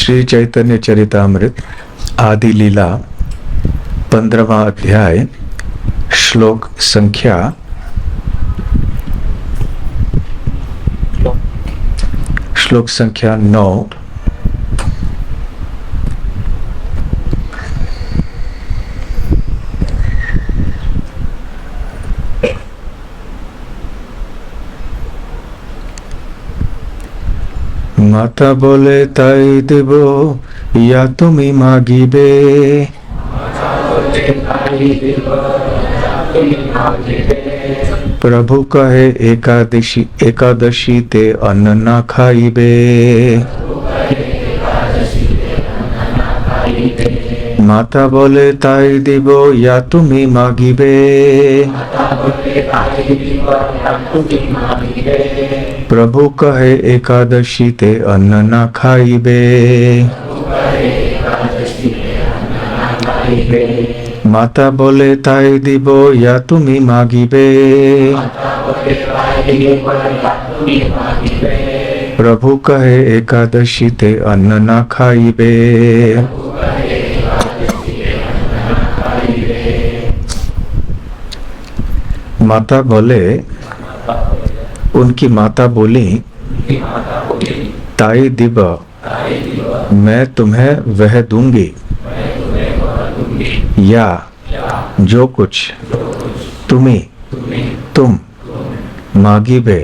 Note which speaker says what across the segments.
Speaker 1: श्री चैतन्य चरितामृत आदि लीला 15वां अध्याय श्लोक संख्या 9। माता बोले ताई देवो या तुम्ही मागिबे। प्रभु कहे एकादशी ते अन्न ना खाइबे। माता बोले ताई देवो या तुम्ही मागिबे। प्रभु कहे एकादशी ते अन्न ना खाइबे। माता बोले ताई दिबो या तुम्ही मागिबे। प्रभु कहे एकादशी ते अन्न ना खाइबे। माता बोले, उनकी माता बोली, ताई दिबा मैं तुम्हें वह दूंगी या जो कुछ तुम मांगिबे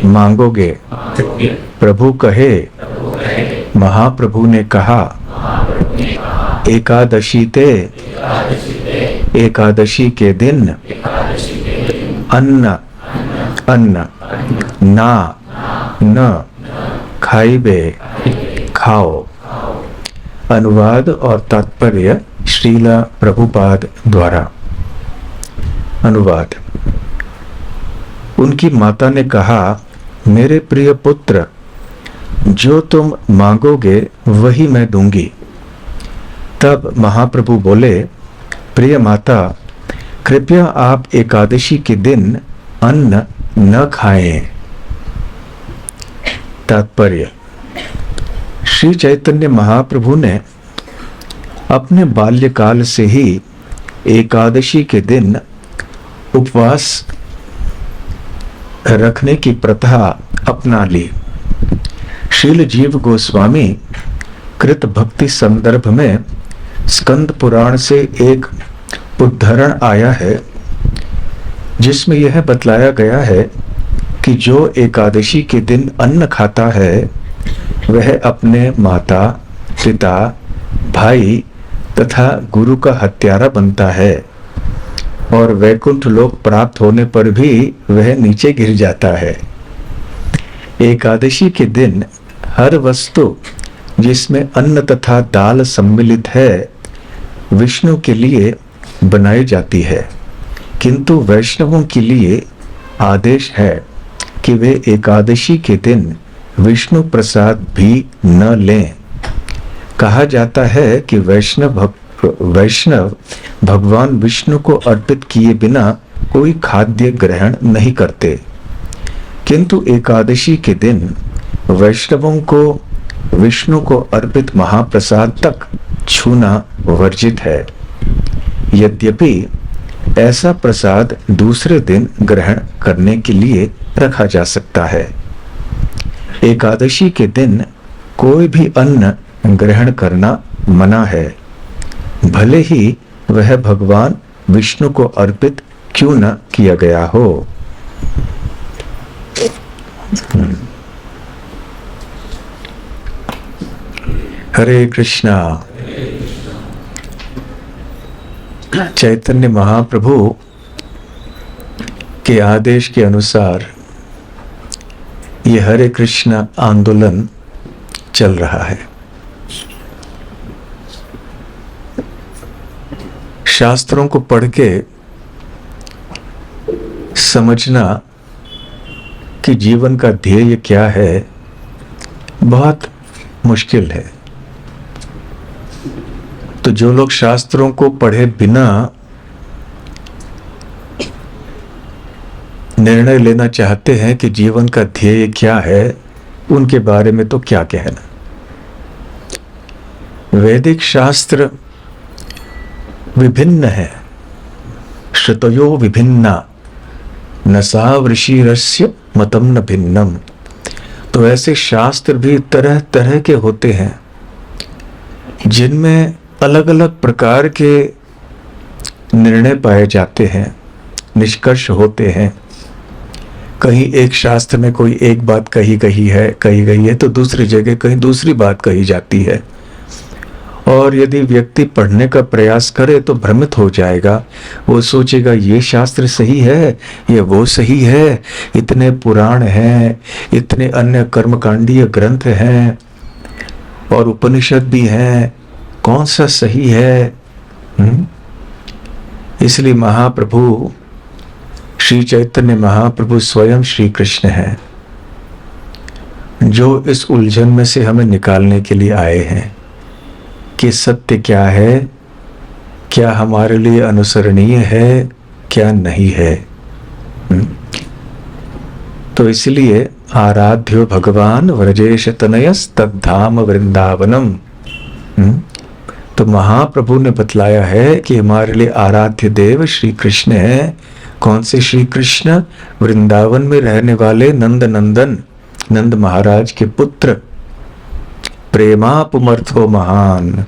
Speaker 1: मांगोगे। प्रभु कहे, महाप्रभु ने कहा, एकादशी के दिन अन्न ना न खाइबे खाओ। अनुवाद और तात्पर्य श्रीला प्रभुपाद द्वारा। अनुवाद। उनकी माता ने कहा, मेरे प्रिय पुत्र, जो तुम मांगोगे वही मैं दूंगी। तब महाप्रभु बोले, प्रिय माता, कृपया आप एकादशी के दिन अन्न न खाएं। तात्पर्य। श्री चैतन्य महाप्रभु ने अपने बाल्यकाल से ही एकादशी के दिन उपवास रखने की प्रथा अपना ली। श्रील जीव गोस्वामी कृत भक्ति संदर्भ में स्कंद पुराण से एक उद्धरण आया है, जिसमें यह बतलाया गया है कि जो एकादशी के दिन अन्न खाता है वह अपने माता, पिता, भाई तथा गुरु का हत्यारा बनता है और वैकुंठ लोक प्राप्त होने पर भी वह नीचे गिर जाता है। एकादशी के दिन हर वस्तु जिसमें अन्न तथा दाल सम्मिलित है विष्णु के लिए बनाई जाती है, किंतु वैष्णवों के लिए आदेश है कि वे एकादशी के दिन विष्णु प्रसाद भी न लें। कहा जाता है कि वैष्णव भगवान विष्णु को अर्पित किए बिना कोई खाद्य ग्रहण नहीं करते, किंतु एकादशी के दिन वैष्णवों को विष्णु को अर्पित महाप्रसाद तक छूना वर्जित है। यद्यपि ऐसा प्रसाद दूसरे दिन ग्रहण करने के लिए रखा जा सकता है। एकादशी के दिन कोई भी अन्न ग्रहण करना मना है, भले ही वह भगवान विष्णु को अर्पित क्यों न किया गया हो। हरे कृष्णा। चैतन्य महाप्रभु के आदेश के अनुसार यह हरे कृष्णा आंदोलन चल रहा है। शास्त्रों को पढ़ के समझना कि जीवन का ध्येय क्या है बहुत मुश्किल है। तो जो लोग शास्त्रों को पढ़े बिना निर्णय लेना चाहते हैं कि जीवन का ध्येय क्या है, उनके बारे में तो क्या कहना। वैदिक शास्त्र विभिन्न है, श्रुतयो विभिन्ना न सा ऋषिरस्य मतम न भिन्नम। तो ऐसे शास्त्र भी तरह तरह के होते हैं जिनमें अलग अलग प्रकार के निर्णय पाए जाते हैं, निष्कर्ष होते हैं। कहीं एक शास्त्र में कोई एक बात कही गई है तो दूसरी जगह कहीं दूसरी बात कही जाती है। और यदि व्यक्ति पढ़ने का प्रयास करे तो भ्रमित हो जाएगा। वो सोचेगा ये शास्त्र सही है, ये वो सही है, इतने पुराण हैं, इतने अन्य कर्मकांडीय ग्रंथ हैं और उपनिषद भी हैं, कौन सा सही है? इसलिए महाप्रभु श्री चैतन्य महाप्रभु स्वयं श्री कृष्ण हैं, जो इस उलझन में से हमें निकालने के लिए आए हैं कि सत्य क्या है, क्या हमारे लिए अनुसरणीय है, क्या नहीं है। तो इसलिए आराध्यो भगवान व्रजेश तनयस तद्धाम वृंदावनम। तो महाप्रभु ने बतलाया है कि हमारे लिए आराध्य देव श्री कृष्ण है। कौन से श्री कृष्ण? वृंदावन में रहने वाले नंद नंदन, नंद महाराज के पुत्र। प्रेमापुमर्थो महान।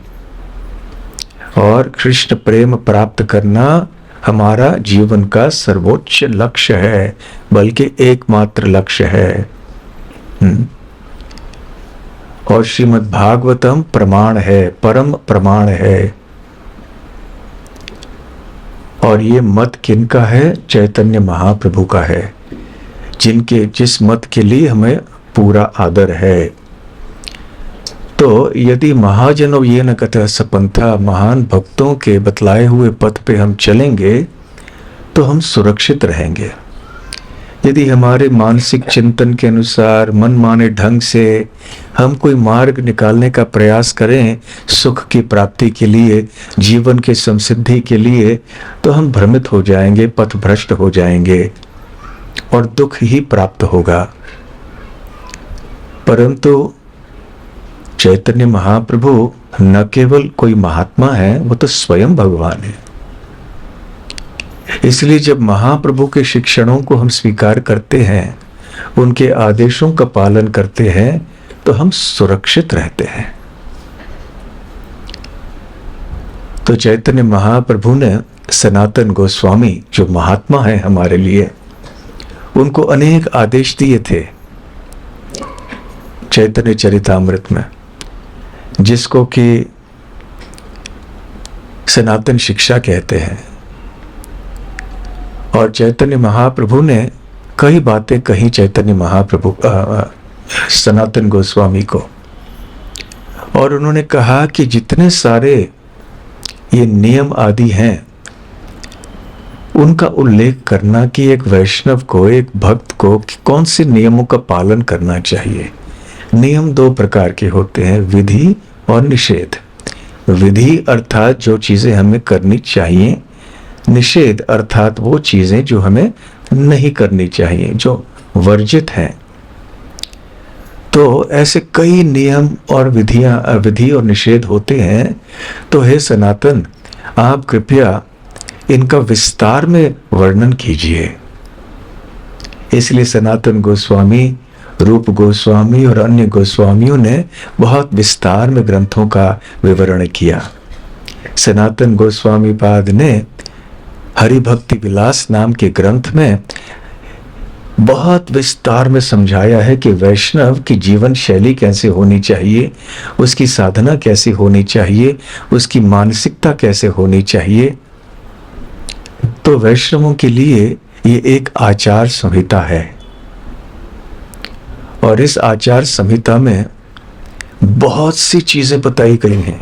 Speaker 1: और कृष्ण प्रेम प्राप्त करना हमारा जीवन का सर्वोच्च लक्ष्य है, बल्कि एकमात्र लक्ष्य है। और श्रीमद् भागवतम प्रमाण है, परम प्रमाण है। और ये मत किनका है? चैतन्य महाप्रभु का है, जिस मत के लिए हमें पूरा आदर है। तो यदि महाजनों ये न कथा सपंथा, महान भक्तों के बतलाए हुए पथ पे हम चलेंगे तो हम सुरक्षित रहेंगे। यदि हमारे मानसिक चिंतन के अनुसार मनमाने ढंग से हम कोई मार्ग निकालने का प्रयास करें सुख की प्राप्ति के लिए, जीवन के समृद्धि के लिए, तो हम भ्रमित हो जाएंगे, पथभ्रष्ट हो जाएंगे और दुख ही प्राप्त होगा। परंतु चैतन्य महाप्रभु न केवल कोई महात्मा है, वो तो स्वयं भगवान है। इसलिए जब महाप्रभु के शिक्षणों को हम स्वीकार करते हैं, उनके आदेशों का पालन करते हैं, तो हम सुरक्षित रहते हैं। तो चैतन्य महाप्रभु ने सनातन गोस्वामी जो महात्मा है हमारे लिए, उनको अनेक आदेश दिए थे चैतन्य चरितामृत में, जिसको कि सनातन शिक्षा कहते हैं। और चैतन्य महाप्रभु ने कई बातें कही चैतन्य महाप्रभु सनातन गोस्वामी को, और उन्होंने कहा कि जितने सारे ये नियम आदि हैं उनका उल्लेख करना कि एक वैष्णव को, एक भक्त को कौन से नियमों का पालन करना चाहिए। नियम दो प्रकार के होते हैं, विधि और निषेध। विधि अर्थात जो चीजें हमें करनी चाहिए, निषेध अर्थात वो चीजें जो हमें नहीं करनी चाहिए, जो वर्जित हैं। तो ऐसे कई नियम और विधि और निषेध होते हैं। तो हे सनातन, आप कृपया इनका विस्तार में वर्णन कीजिए। इसलिए सनातन गोस्वामी, रूप गोस्वामी और अन्य गोस्वामियों ने बहुत विस्तार में ग्रंथों का विवरण किया। सनातन गोस्वामी पाद ने हरि भक्ति विलास नाम के ग्रंथ में बहुत विस्तार में समझाया है कि वैष्णव की जीवन शैली कैसे होनी चाहिए, उसकी साधना कैसे होनी चाहिए, उसकी मानसिकता कैसे होनी चाहिए। तो वैष्णवों के लिए ये एक आचार संहिता है, और इस आचार संहिता में बहुत सी चीजें बताई गई हैं।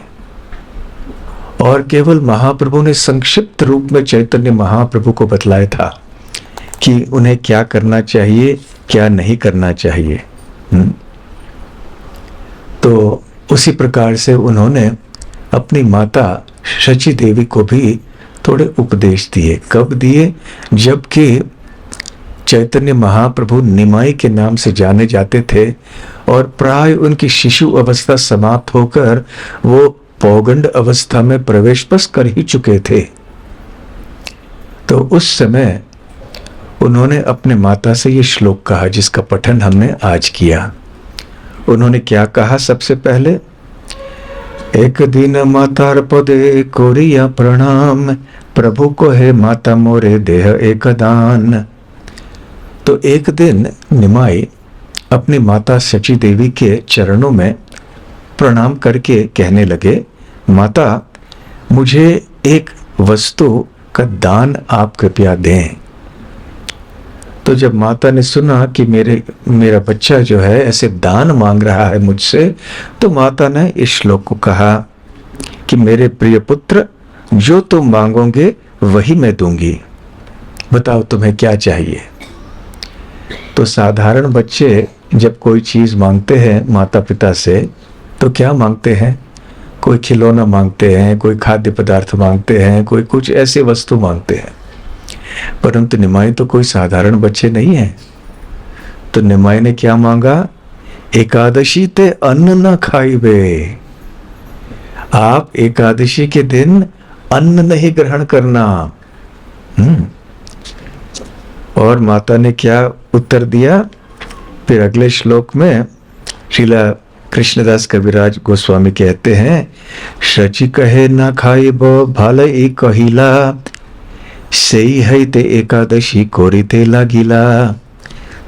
Speaker 1: और केवल महाप्रभु ने संक्षिप्त रूप में चैतन्य महाप्रभु को बतलाया था कि उन्हें क्या करना चाहिए, क्या नहीं करना चाहिए। तो उसी प्रकार से उन्होंने अपनी माता शची देवी को भी थोड़े उपदेश दिए। कब दिए? जबकि चैतन्य महाप्रभु निमाई के नाम से जाने जाते थे और प्राय उनकी शिशु अवस्था समाप्त होकर वो पौगंड अवस्था में प्रवेश बस कर ही चुके थे। तो उस समय उन्होंने अपने माता से ये श्लोक कहा जिसका पठन हमने आज किया। उन्होंने क्या कहा? सबसे पहले, एक दिन मातार पदे कोरिया प्रणाम, प्रभु को है माता मोरे देह एक दान। तो एक दिन निमाई अपनी माता सची देवी के चरणों में प्रणाम करके कहने लगे, माता मुझे एक वस्तु का दान आप कृपया दें। तो जब माता ने सुना कि मेरा बच्चा जो है ऐसे दान मांग रहा है मुझसे, तो माता ने इस श्लोक को कहा कि मेरे प्रिय पुत्र, जो तुम मांगोगे वही मैं दूंगी, बताओ तुम्हें क्या चाहिए। तो साधारण बच्चे जब कोई चीज मांगते हैं माता पिता से तो क्या मांगते हैं? कोई खिलौना मांगते हैं, कोई खाद्य पदार्थ मांगते हैं, कोई कुछ ऐसे वस्तु मांगते हैं। परंतु निमाई तो कोई साधारण बच्चे नहीं है। तो निमाई ने क्या मांगा? एकादशी ते अन्न न खाइबे, आप एकादशी के दिन अन्न नहीं ग्रहण करना। और माता ने क्या उत्तर दिया? फिर अगले श्लोक में श्रीला कृष्णदास कविराज गोस्वामी कहते हैं, शची कहे ना खाइब भाल ई कहिला, सही है ते एकादशी कोरी ते लागिला।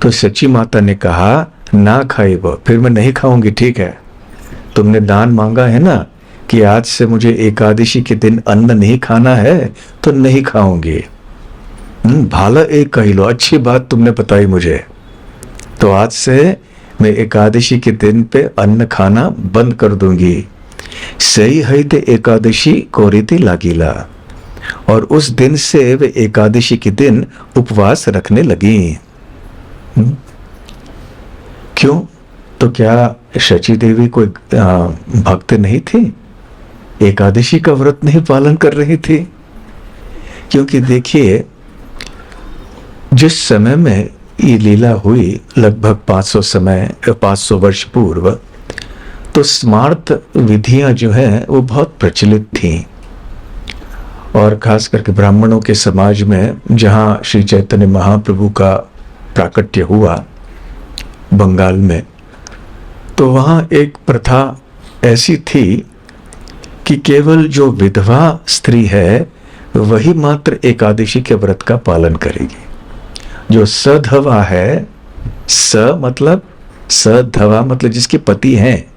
Speaker 1: तो सची माता ने कहा ना खाइब, फिर मैं नहीं खाऊंगी, ठीक है, तुमने दान मांगा है ना कि आज से मुझे एकादशी के दिन अन्न नहीं खाना है, तो नहीं खाऊंगी। भाला एक कही लो, अच्छी बात तुमने बताई मुझे, तो आज से मैं एकादशी के दिन पे अन्न खाना बंद कर दूंगी। सही है ते एकादशी कोरीते लागिला। और उस दिन से वे एकादशी के दिन उपवास रखने लगी। क्यों? तो क्या शची देवी कोई भक्त नहीं थी? एकादशी का व्रत नहीं पालन कर रही थी? क्योंकि देखिए, जिस समय में ये लीला हुई लगभग 500 वर्ष पूर्व, तो स्मार्त विधियां जो हैं वो बहुत प्रचलित थीं। और खास करके ब्राह्मणों के समाज में जहाँ श्री चैतन्य महाप्रभु का प्राकट्य हुआ बंगाल में, तो वहाँ एक प्रथा ऐसी थी कि केवल जो विधवा स्त्री है वही मात्र एकादशी के व्रत का पालन करेगी। जो सधवा है, सधवा मतलब जिसके पति हैं,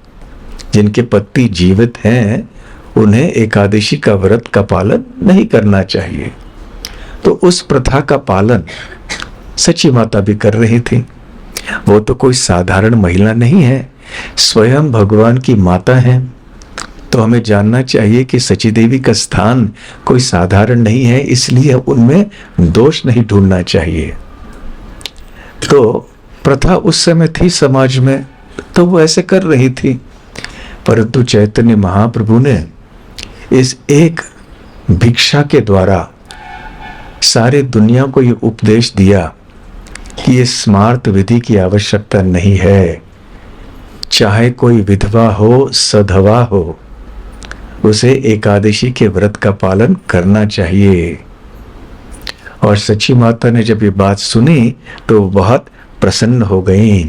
Speaker 1: जिनके पति जीवित हैं, उन्हें एकादशी का व्रत का पालन नहीं करना चाहिए। तो उस प्रथा का पालन सची माता भी कर रही थी। वो तो कोई साधारण महिला नहीं है, स्वयं भगवान की माता है। तो हमें जानना चाहिए कि सची देवी का स्थान कोई साधारण नहीं है, इसलिए उनमें दोष नहीं ढूंढना चाहिए। तो प्रथा उस समय थी समाज में, तो वो ऐसे कर रही थी। परंतु चैतन्य महाप्रभु ने इस एक भिक्षा के द्वारा सारे दुनिया को ये उपदेश दिया कि ये स्मार्त विधि की आवश्यकता नहीं है। चाहे कोई विधवा हो, सधवा हो, उसे एकादशी के व्रत का पालन करना चाहिए। और सची माता ने जब ये बात सुनी तो बहुत प्रसन्न हो गई।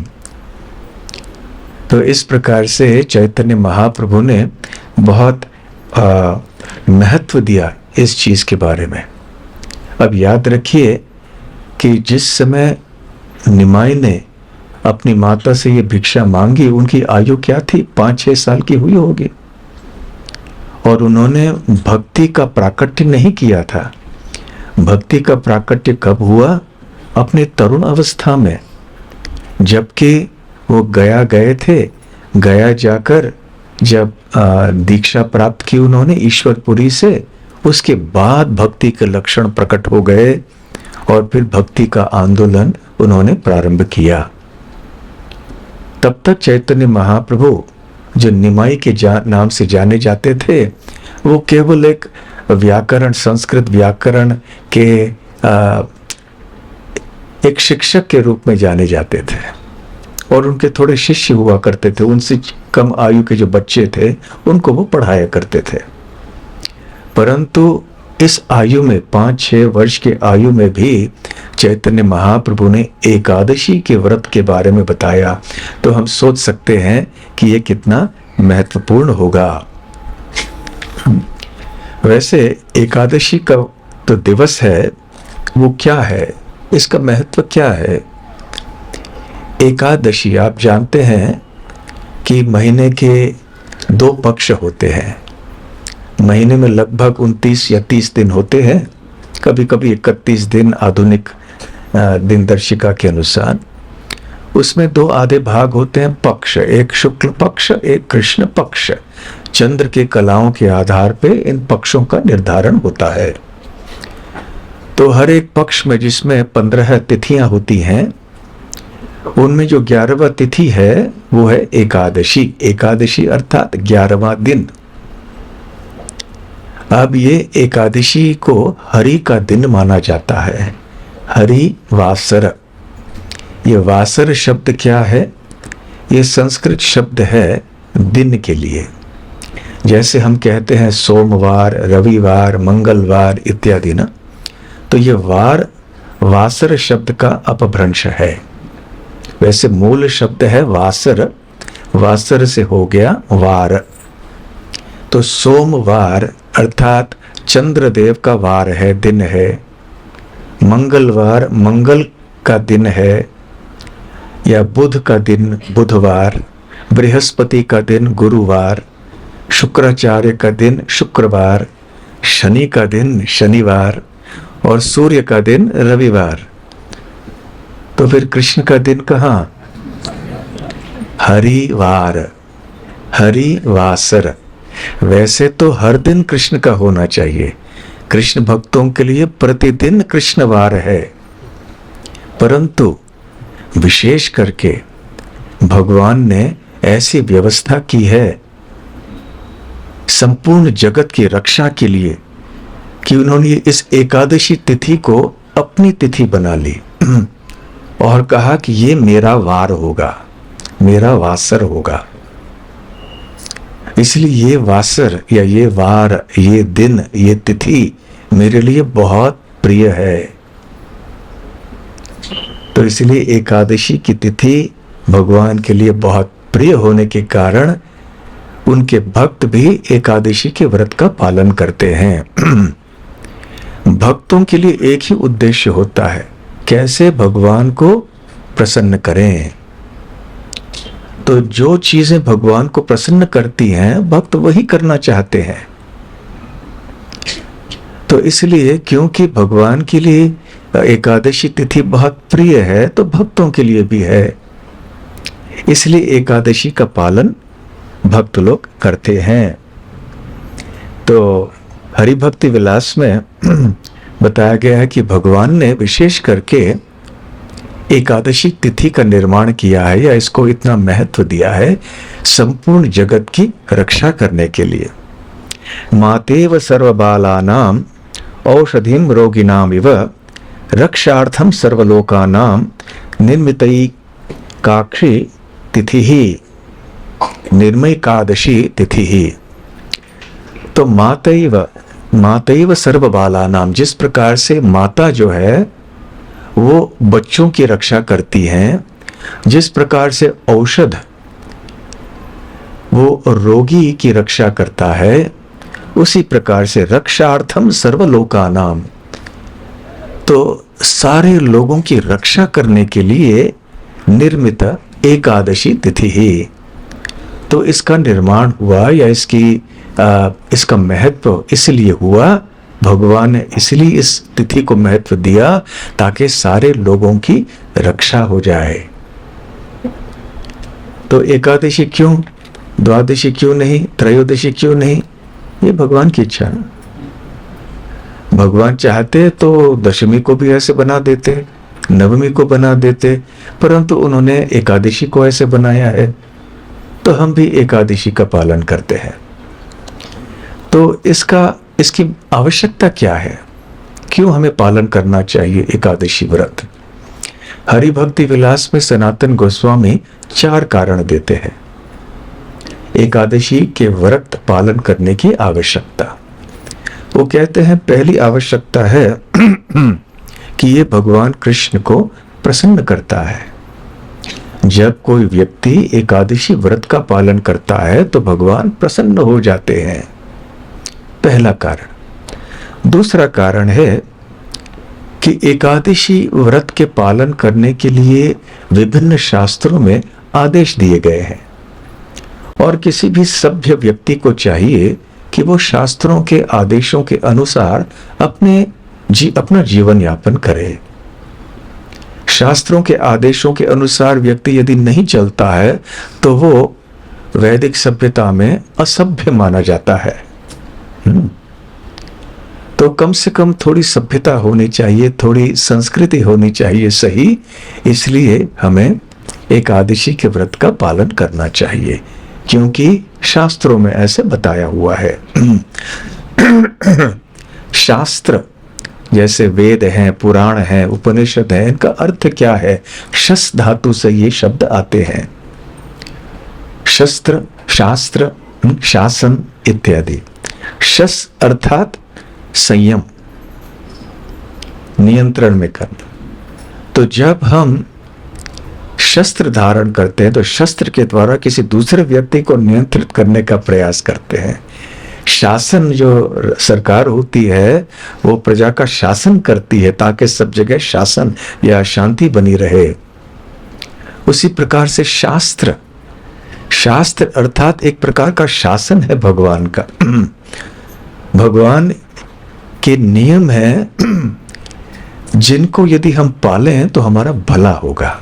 Speaker 1: तो इस प्रकार से चैतन्य महाप्रभु ने बहुत महत्व दिया इस चीज के बारे में। अब याद रखिए कि जिस समय निमाई ने अपनी माता से ये भिक्षा मांगी, उनकी आयु क्या थी? 5-6 साल की हुई होगी। और उन्होंने भक्ति का प्राकट्य नहीं किया था। भक्ति का प्राकट्य कब हुआ? अपने तरुण अवस्था में, जबकि वो गया गए थे। गया जाकर जब दीक्षा प्राप्त की उन्होंने ईश्वरपुरी से, उसके बाद भक्ति के लक्षण प्रकट हो गए और फिर भक्ति का आंदोलन उन्होंने प्रारंभ किया। तब तक चैतन्य महाप्रभु जो निमाई के नाम से जाने जाते थे, वो केवल एक व्याकरण, संस्कृत व्याकरण के एक शिक्षक के रूप में जाने जाते थे। और उनके थोड़े शिष्य हुआ करते थे, उनसे कम आयु के जो बच्चे थे उनको वो पढ़ाया करते थे। परंतु इस आयु में 5-6 वर्ष के आयु में भी चैतन्य महाप्रभु ने एकादशी के व्रत के बारे में बताया, तो हम सोच सकते हैं कि ये कितना महत्वपूर्ण होगा। वैसे एकादशी का तो दिवस है, वो क्या है, इसका महत्व क्या है? एकादशी आप जानते हैं कि महीने के 2 पक्ष होते हैं। महीने में लगभग 29 या 30 दिन होते हैं, कभी कभी 31 दिन आधुनिक दिनदर्शिका के अनुसार। उसमें 2 आधे भाग होते हैं पक्ष, एक शुक्ल पक्ष, एक कृष्ण पक्ष। चंद्र के कलाओं के आधार पे इन पक्षों का निर्धारण होता है। तो हर एक पक्ष में जिसमें 15 तिथियां होती हैं, उनमें जो 11वां तिथि है वो है एकादशी। एकादशी अर्थात 11वां दिन। अब ये एकादशी को हरि का दिन माना जाता है, हरि वासर। ये वासर शब्द क्या है? ये संस्कृत शब्द है दिन के लिए। जैसे हम कहते हैं सोमवार, रविवार, मंगलवार इत्यादि ना, तो ये वार वासर शब्द का अपभ्रंश है। वैसे मूल शब्द है वासर, वासर से हो गया वार। तो सोमवार अर्थात चंद्रदेव का वार है, दिन है। मंगलवार मंगल का दिन है, या बुध का दिन बुधवार, बृहस्पति का दिन गुरुवार, शुक्राचार्य का दिन शुक्रवार, शनि का दिन शनिवार और सूर्य का दिन रविवार। तो फिर कृष्ण का दिन कहाँ? हरिवार, हरिवासर। वैसे तो हर दिन कृष्ण का होना चाहिए, कृष्ण भक्तों के लिए प्रतिदिन कृष्णवार है, परंतु विशेष करके भगवान ने ऐसी व्यवस्था की है संपूर्ण जगत की रक्षा के लिए कि उन्होंने इस एकादशी तिथि को अपनी तिथि बना ली और कहा कि ये मेरा वार होगा, मेरा वासर होगा। इसलिए ये वासर या ये वार, ये दिन, ये तिथि मेरे लिए बहुत प्रिय है। तो इसलिए एकादशी की तिथि भगवान के लिए बहुत प्रिय होने के कारण उनके भक्त भी एकादशी के व्रत का पालन करते हैं। भक्तों के लिए एक ही उद्देश्य होता है, कैसे भगवान को प्रसन्न करें। तो जो चीजें भगवान को प्रसन्न करती हैं, भक्त वही करना चाहते हैं। तो इसलिए क्योंकि भगवान के लिए एकादशी तिथि बहुत प्रिय है, तो भक्तों के लिए भी है। इसलिए एकादशी का पालन भक्त लोग करते हैं। तो हरि भक्ति विलास में बताया गया है कि भगवान ने विशेष करके एकादशी तिथि का निर्माण किया है, या इसको इतना महत्व दिया है संपूर्ण जगत की रक्षा करने के लिए। मातेव सर्वबालानाम औषधिम रोगिणाम इव रक्षार्थम सर्वलोकानां निर्मितई काक्षी तिथि ही निर्मयकादशी तिथि ही। तो मातैव सर्वबालानाम, जिस प्रकार से माता जो है वो बच्चों की रक्षा करती हैं, जिस प्रकार से औषध वो रोगी की रक्षा करता है, उसी प्रकार से रक्षार्थम सर्वलोकानाम, तो सारे लोगों की रक्षा करने के लिए निर्मित एकादशी तिथि ही। तो इसका निर्माण हुआ, या इसका महत्व इसलिए हुआ, भगवान ने इसलिए इस तिथि को महत्व दिया ताकि सारे लोगों की रक्षा हो जाए। तो एकादशी क्यों, द्वादशी क्यों नहीं, त्रयोदशी क्यों नहीं? ये भगवान की इच्छा है। भगवान चाहते तो दशमी को भी ऐसे बना देते, नवमी को बना देते, परंतु उन्होंने एकादशी को ऐसे बनाया है, तो हम भी एकादशी का पालन करते हैं। तो इसकी आवश्यकता क्या है, क्यों हमें पालन करना चाहिए एकादशी व्रत? हरि भक्ति विलास में सनातन गोस्वामी 4 कारण देते हैं एकादशी के व्रत पालन करने की आवश्यकता। वो कहते हैं पहली आवश्यकता है कि ये भगवान कृष्ण को प्रसन्न करता है। जब कोई व्यक्ति एकादशी व्रत का पालन करता है तो भगवान प्रसन्न हो जाते हैं, पहला कारण। दूसरा कारण है कि एकादशी व्रत के पालन करने के लिए विभिन्न शास्त्रों में आदेश दिए गए हैं और किसी भी सभ्य व्यक्ति को चाहिए कि वो शास्त्रों के आदेशों के अनुसार अपना जीवन यापन करे। शास्त्रों के आदेशों के अनुसार व्यक्ति यदि नहीं चलता है तो वो वैदिक सभ्यता में असभ्य माना जाता है। तो कम से कम थोड़ी सभ्यता होनी चाहिए, थोड़ी संस्कृति होनी चाहिए, सही। इसलिए हमें एकादशी के व्रत का पालन करना चाहिए क्योंकि शास्त्रों में ऐसे बताया हुआ है। शास्त्र जैसे वेद हैं, पुराण हैं, उपनिषद हैं, इनका अर्थ क्या है? शस धातु से ये शब्द आते हैं। शस्त्र, शास्त्र, शासन इत्यादि। शस अर्थात संयम, नियंत्रण में करना। तो जब हम शस्त्र धारण करते हैं तो शस्त्र के द्वारा किसी दूसरे व्यक्ति को नियंत्रित करने का प्रयास करते हैं। शासन जो सरकार होती है वो प्रजा का शासन करती है ताकि सब जगह शासन या शांति बनी रहे। उसी प्रकार से शास्त्र, शास्त्र अर्थात एक प्रकार का शासन है भगवान का। भगवान के नियम है जिनको यदि हम पालें तो हमारा भला होगा।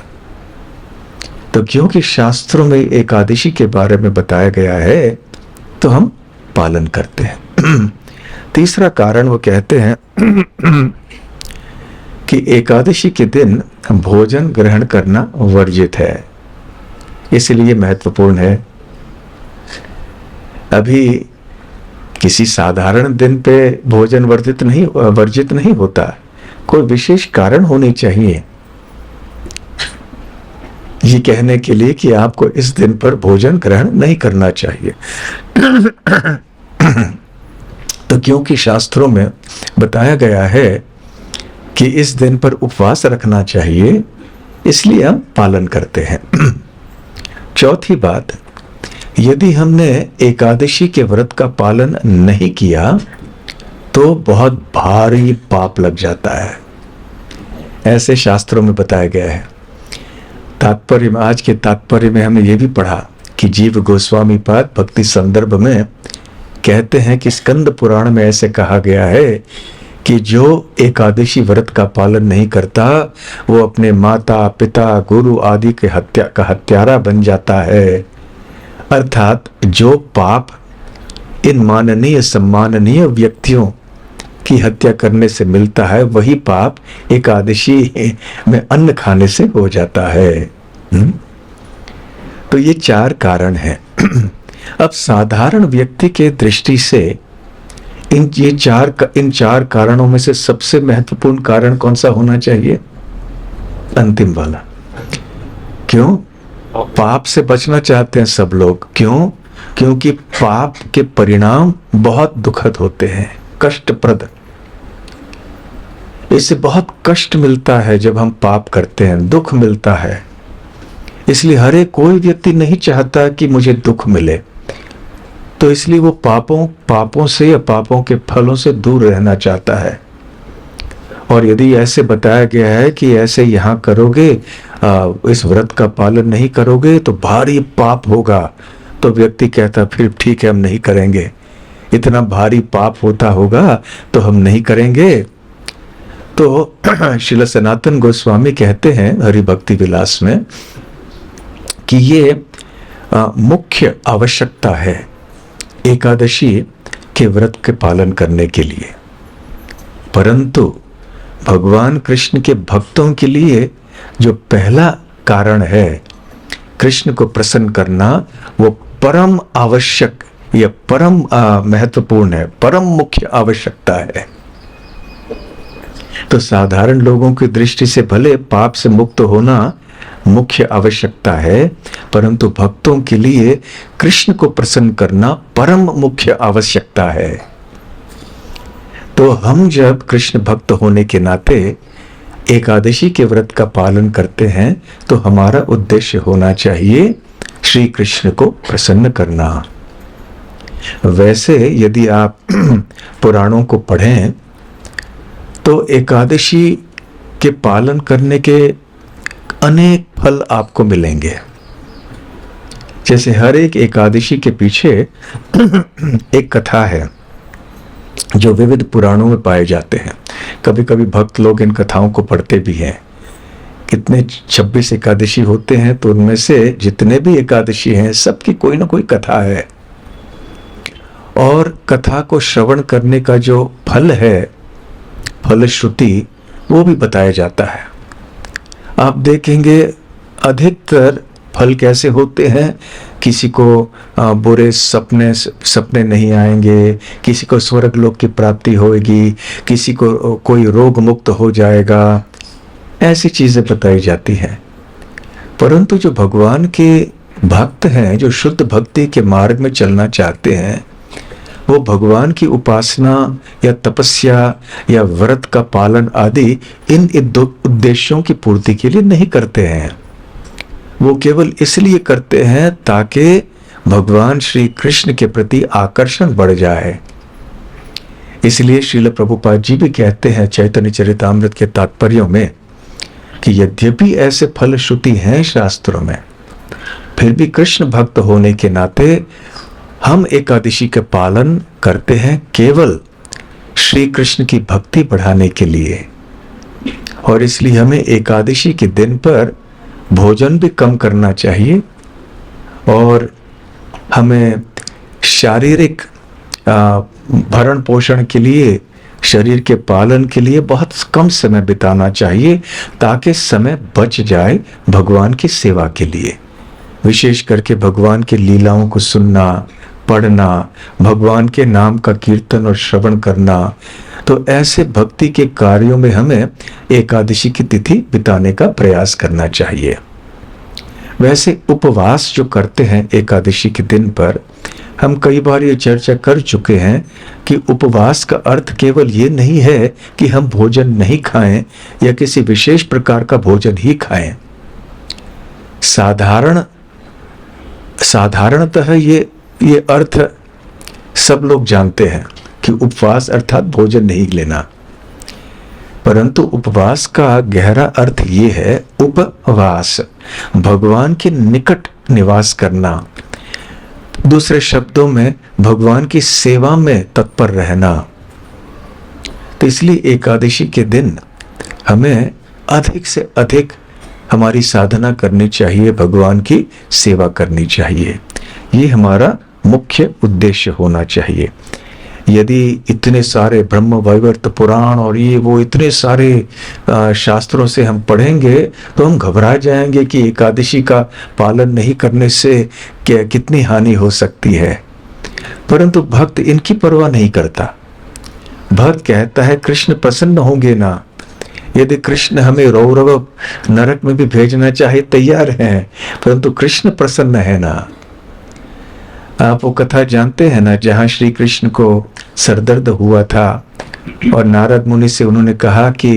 Speaker 1: तो क्योंकि शास्त्रों में एकादशी के बारे में बताया गया है तो हम पालन करते हैं। तीसरा कारण वो कहते हैं कि एकादशी के दिन भोजन ग्रहण करना वर्जित है, इसलिए महत्वपूर्ण है। अभी किसी साधारण दिन पे भोजन वर्जित नहीं होता, कोई विशेष कारण होनी चाहिए ये कहने के लिए कि आपको इस दिन पर भोजन ग्रहण नहीं करना चाहिए। तो क्योंकि शास्त्रों में बताया गया है कि इस दिन पर उपवास रखना चाहिए, इसलिए हम पालन करते हैं। चौथी बात, यदि हमने एकादशी के व्रत का पालन नहीं किया तो बहुत भारी पाप लग जाता है, ऐसे शास्त्रों में बताया गया है। तात्पर्य में, आज के तात्पर्य में हमने ये भी पढ़ा कि जीव गोस्वामी पाद भक्ति संदर्भ में कहते हैं कि स्कंद पुराण में ऐसे कहा गया है कि जो एकादशी व्रत का पालन नहीं करता वो अपने माता पिता गुरु आदि के हत्यारा बन जाता है। अर्थात जो पाप इन माननीय सम्माननीय व्यक्तियों की हत्या करने से मिलता है वही पाप एकादशी में अन्न खाने से हो जाता है। तो ये 4 कारण हैं। अब साधारण व्यक्ति के दृष्टि से इन 4 कारणों में से सबसे महत्वपूर्ण कारण कौन सा होना चाहिए? अंतिम वाला। क्यों? पाप से बचना चाहते हैं सब लोग। क्यों? क्योंकि पाप के परिणाम बहुत दुखद होते हैं, कष्टप्रद। इससे बहुत कष्ट मिलता है जब हम पाप करते हैं, दुख मिलता है। इसलिए कोई व्यक्ति नहीं चाहता कि मुझे दुख मिले, तो इसलिए वो पापों से या पापों के फलों से दूर रहना चाहता है। और यदि ऐसे बताया गया है कि ऐसे यहाँ करोगे, इस व्रत का पालन नहीं करोगे तो भारी पाप होगा, तो व्यक्ति कहता फिर ठीक है हम नहीं करेंगे, इतना भारी पाप होता होगा तो हम नहीं करेंगे। तो श्रील सनातन गोस्वामी कहते हैं हरि भक्ति विलास में कि ये मुख्य आवश्यकता है एकादशी के व्रत के पालन करने के लिए। परंतु भगवान कृष्ण के भक्तों के लिए जो पहला कारण है कृष्ण को प्रसन्न करना, वो परम आवश्यक या परम महत्वपूर्ण है, परम मुख्य आवश्यकता है। तो साधारण लोगों की दृष्टि से भले पाप से मुक्त होना मुख्य आवश्यकता है, परंतु भक्तों के लिए कृष्ण को प्रसन्न करना परम मुख्य आवश्यकता है। तो हम जब कृष्ण भक्त होने के नाते एकादशी के व्रत का पालन करते हैं तो हमारा उद्देश्य होना चाहिए श्री कृष्ण को प्रसन्न करना। वैसे यदि आप पुराणों को पढ़ें तो एकादशी के पालन करने के अनेक फल आपको मिलेंगे। जैसे हर एक एकादशी के पीछे एक कथा है जो विविध पुराणों में पाए जाते हैं। कभी कभी भक्त लोग इन कथाओं को पढ़ते भी हैं। कितने 26 एकादशी होते हैं तो उनमें से जितने भी एकादशी हैं सबकी कोई ना कोई कथा है, और कथा को श्रवण करने का जो फल है, फलश्रुति, वो भी बताया जाता है। आप देखेंगे अधिकतर फल कैसे होते हैं। किसी को बुरे सपने नहीं आएंगे, किसी को स्वर्ग लोक की प्राप्ति होगी, किसी को कोई रोग मुक्त हो जाएगा, ऐसी चीजें बताई जाती हैं। परंतु जो भगवान के भक्त हैं, जो शुद्ध भक्ति के मार्ग में चलना चाहते हैं, वो भगवान की उपासना या तपस्या या व्रत का पालन आदि इन उद्देश्यों की पूर्ति के लिए नहीं करते हैं। वो केवल इसलिए करते हैं ताकि भगवान श्री कृष्ण के प्रति आकर्षण बढ़ जाए। इसलिए श्रील प्रभुपाद जी भी कहते हैं चैतन्य चरितामृत के तात्पर्यों में कि यद्यपि ऐसे फलश्रुति हैं शास्त्रों में, फिर भी कृष्ण भक्त होने के नाते हम एकादशी का पालन करते हैं केवल श्री कृष्ण की भक्ति बढ़ाने के लिए। और इसलिए हमें एकादशी के दिन पर भोजन भी कम करना चाहिए, और हमें शारीरिक भरण पोषण के लिए, शरीर के पालन के लिए बहुत कम समय बिताना चाहिए, ताकि समय बच जाए भगवान की सेवा के लिए। विशेष करके भगवान की लीलाओं को सुनना, पढ़ना, भगवान के नाम का कीर्तन और श्रवण करना, तो ऐसे भक्ति के कार्यों में हमें एकादशी की तिथि बिताने का प्रयास करना चाहिए। वैसे उपवास जो करते हैं एकादशी के दिन पर, हम कई बार ये चर्चा कर चुके हैं कि उपवास का अर्थ केवल ये नहीं है कि हम भोजन नहीं खाएं या किसी विशेष प्रकार का भोजन ही खाएं। साधारणतः ये अर्थ सब लोग जानते हैं कि उपवास अर्थात भोजन नहीं लेना, परंतु उपवास का गहरा अर्थ ये है उपवास, भगवान के निकट निवास करना, दूसरे शब्दों में भगवान की सेवा में तत्पर रहना। तो इसलिए एकादशी के दिन हमें अधिक से अधिक हमारी साधना करनी चाहिए, भगवान की सेवा करनी चाहिए। ये हमारा मुख्य उद्देश्य होना चाहिए। यदि इतने सारे ब्रह्म वैवर्त पुराण और ये वो इतने सारे शास्त्रों से हम पढ़ेंगे तो हम घबरा जाएंगे कि एकादशी का पालन नहीं करने से कितनी हानि हो सकती है। परंतु भक्त इनकी परवाह नहीं करता। भक्त कहता है कृष्ण प्रसन्न होंगे ना। यदि कृष्ण हमें रौरव नरक में भी भेजना चाहे तैयार हैं, परंतु कृष्ण प्रसन्न है ना। आप वो कथा जानते हैं ना, जहां श्री कृष्ण को सरदर्द हुआ था और नारद मुनि से उन्होंने कहा कि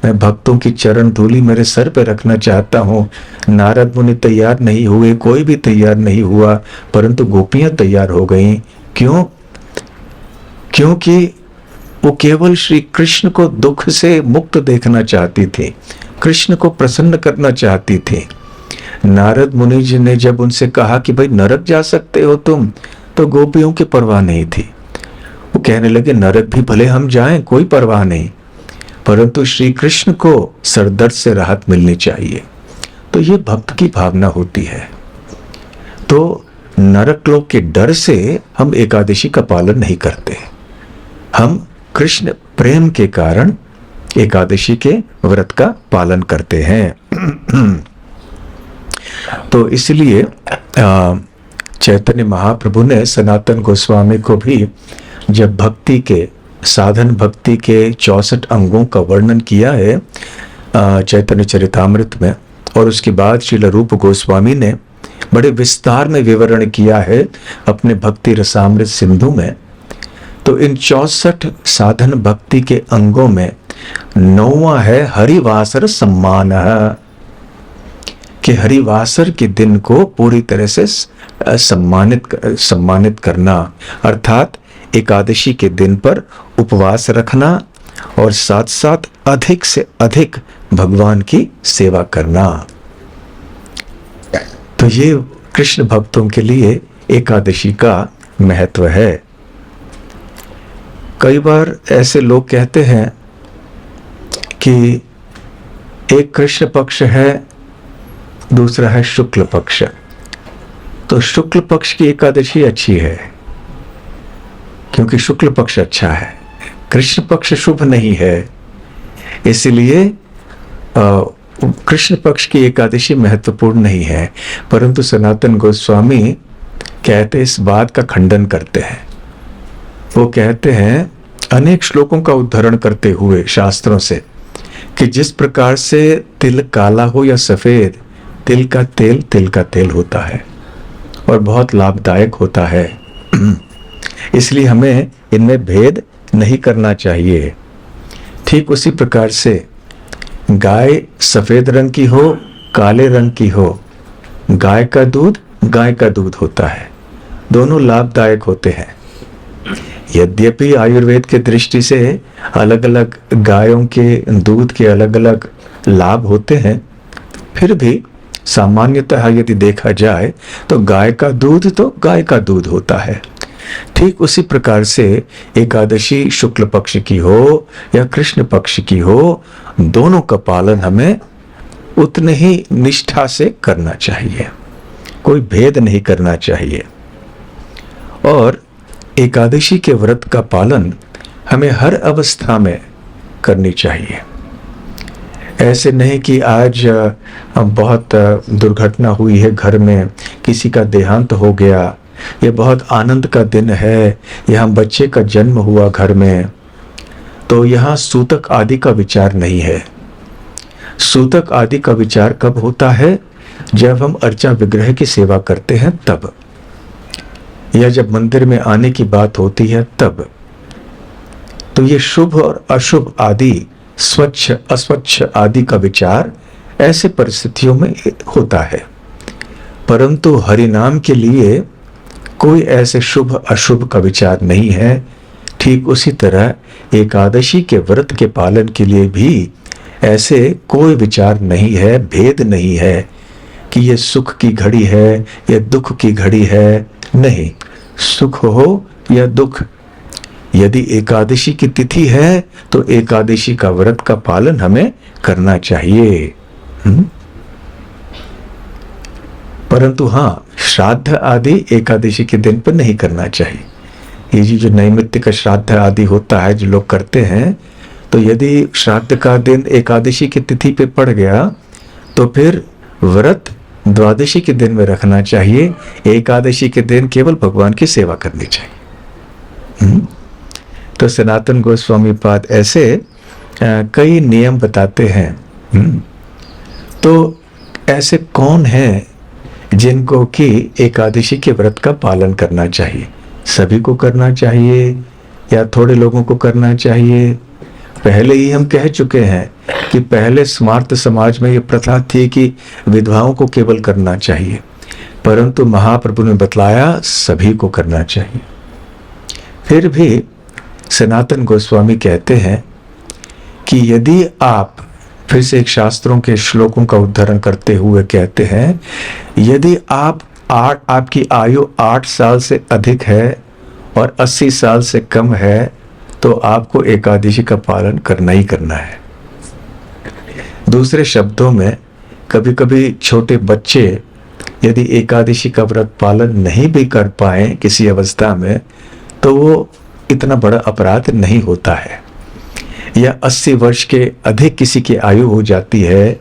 Speaker 1: मैं भक्तों की चरण धूलि मेरे सर पे रखना चाहता हूं। नारद मुनि तैयार नहीं हुए, कोई भी तैयार नहीं हुआ, परंतु गोपियां तैयार हो गईं। क्यों? क्योंकि वो केवल श्री कृष्ण को दुख से मुक्त देखना चाहती थी, कृष्ण को प्रसन्न करना चाहती थी। नारद मुनि जी ने जब उनसे कहा कि भाई नरक जा सकते हो तुम, तो गोपियों की परवाह नहीं थी। वो कहने लगे नरक भी भले हम जाएं, कोई परवाह नहीं, परंतु श्री कृष्ण को सरदर्द से राहत मिलनी चाहिए। तो ये भक्त की भावना होती है। तो नरक लोक के डर से हम एकादशी का पालन नहीं करते, हम कृष्ण प्रेम के कारण एकादशी के व्रत का पालन करते हैं। तो इसलिए चैतन्य महाप्रभु ने सनातन गोस्वामी को भी जब भक्ति के साधन भक्ति के 64 अंगों का वर्णन किया है चैतन्य चरितामृत में, और उसके बाद श्रील रूप गोस्वामी ने बड़े विस्तार में विवरण किया है अपने भक्ति रसामृत सिंधु में। तो इन 64 साधन भक्ति के अंगों में 9वां है हरिवासर सम्मान, कि हरिवासर के दिन को पूरी तरह से सम्मानित करना, अर्थात एकादशी के दिन पर उपवास रखना और साथ साथ अधिक से अधिक भगवान की सेवा करना। तो ये कृष्ण भक्तों के लिए एकादशी का महत्व है। कई बार ऐसे लोग कहते हैं कि एक कृष्ण पक्ष है, दूसरा है शुक्ल पक्ष। तो शुक्ल पक्ष की एकादशी अच्छी है क्योंकि शुक्ल पक्ष अच्छा है, कृष्ण पक्ष शुभ नहीं है, इसलिए कृष्ण पक्ष की एकादशी महत्वपूर्ण नहीं है। परंतु सनातन गोस्वामी कहते इस बात का खंडन करते हैं। वो कहते हैं अनेक श्लोकों का उद्धरण करते हुए शास्त्रों से कि जिस प्रकार से तिल काला हो या सफेद, तिल का तेल होता है और बहुत लाभदायक होता है, इसलिए हमें इनमें भेद नहीं करना चाहिए। ठीक उसी प्रकार से गाय सफेद रंग की हो, काले रंग की हो, गाय का दूध होता है, दोनों लाभदायक होते हैं। यद्यपि आयुर्वेद के दृष्टि से अलग अलग गायों के दूध के अलग अलग लाभ होते हैं, फिर भी सामान्यतः यदि देखा जाए तो गाय का दूध होता है। ठीक उसी प्रकार से एकादशी शुक्ल पक्ष की हो या कृष्ण पक्ष की हो, दोनों का पालन हमें उतने ही निष्ठा से करना चाहिए, कोई भेद नहीं करना चाहिए। और एकादशी के व्रत का पालन हमें हर अवस्था में करनी चाहिए। ऐसे नहीं कि आज बहुत दुर्घटना हुई है, घर में किसी का देहांत हो गया, ये बहुत आनंद का दिन है, यहाँ बच्चे का जन्म हुआ घर में, तो यहाँ सूतक आदि का विचार नहीं है। सूतक आदि का विचार कब होता है? जब हम अर्चा विग्रह की सेवा करते हैं तब, या जब मंदिर में आने की बात होती है तब। तो ये शुभ और अशुभ आदि, स्वच्छ अस्वच्छ आदि का विचार ऐसे परिस्थितियों में होता है। परंतु हरिनाम के लिए कोई ऐसे शुभ अशुभ का विचार नहीं है। ठीक उसी तरह एकादशी के व्रत के पालन के लिए भी ऐसे कोई विचार नहीं है, भेद नहीं है कि ये सुख की घड़ी है या दुख की घड़ी है। नहीं, सुख हो या दुख, यदि एकादशी की तिथि है तो एकादशी का व्रत का पालन हमें करना चाहिए। परंतु हाँ, श्राद्ध आदि एकादशी के दिन पर नहीं करना चाहिए। ये जो नैमित्तिक श्राद्ध आदि होता है जो लोग करते हैं, तो यदि श्राद्ध का दिन एकादशी की तिथि पे पड़ गया तो फिर व्रत द्वादशी के दिन में रखना चाहिए, एकादशी के दिन केवल भगवान की सेवा करनी चाहिए। तो सनातन गोस्वामी पाद ऐसे कई नियम बताते हैं। तो ऐसे कौन हैं जिनको कि एकादशी के व्रत का पालन करना चाहिए? सभी को करना चाहिए या थोड़े लोगों को करना चाहिए? पहले ही हम कह चुके हैं कि पहले स्मार्त समाज में ये प्रथा थी कि विधवाओं को केवल करना चाहिए, परंतु महाप्रभु ने बतलाया सभी को करना चाहिए। फिर भी सनातन गोस्वामी कहते हैं कि यदि आप, फिर से एक शास्त्रों के श्लोकों का उद्धरण करते हुए कहते हैं, यदि आपकी आयु 8 साल से अधिक है और 80 साल से कम है तो आपको एकादशी का पालन करना ही करना है। दूसरे शब्दों में, कभी कभी छोटे बच्चे यदि एकादशी का व्रत पालन नहीं भी कर पाए किसी अवस्था में, तो वो इतना बड़ा अपराध नहीं होता है। या 80 वर्ष के अधिक किसी की आयु हो जाती है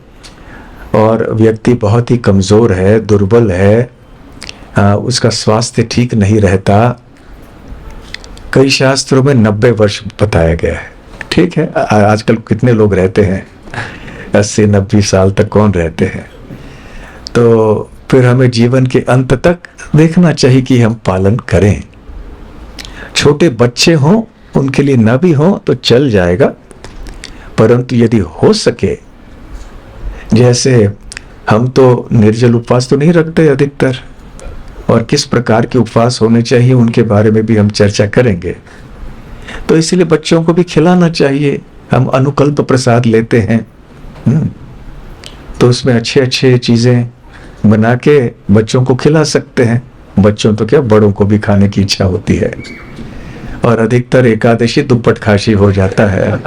Speaker 1: और व्यक्ति बहुत ही कमज़ोर है, दुर्बल है, उसका स्वास्थ्य ठीक नहीं रहता, कई शास्त्रों में 90 वर्ष बताया गया है। ठीक है, आजकल कितने लोग रहते हैं, 80-90 साल तक कौन रहते हैं। तो फिर हमें जीवन के अंत तक देखना चाहिए कि हम पालन करें। छोटे बच्चे हों, उनके लिए ना भी हो तो चल जाएगा, परंतु यदि हो सके, जैसे हम तो निर्जल उपवास तो नहीं रखते अधिकतर, और किस प्रकार के उपवास होने चाहिए उनके बारे में भी हम चर्चा करेंगे। तो इसलिए बच्चों को भी खिलाना चाहिए। हम अनुकल्प प्रसाद लेते हैं, तो उसमें अच्छे अच्छे चीजें बना के बच्चों को खिला सकते हैं। बच्चों तो क्या, बड़ों को भी खाने की इच्छा होती है, और अधिकतर एकादशी दुप्पट खाशी हो जाता है।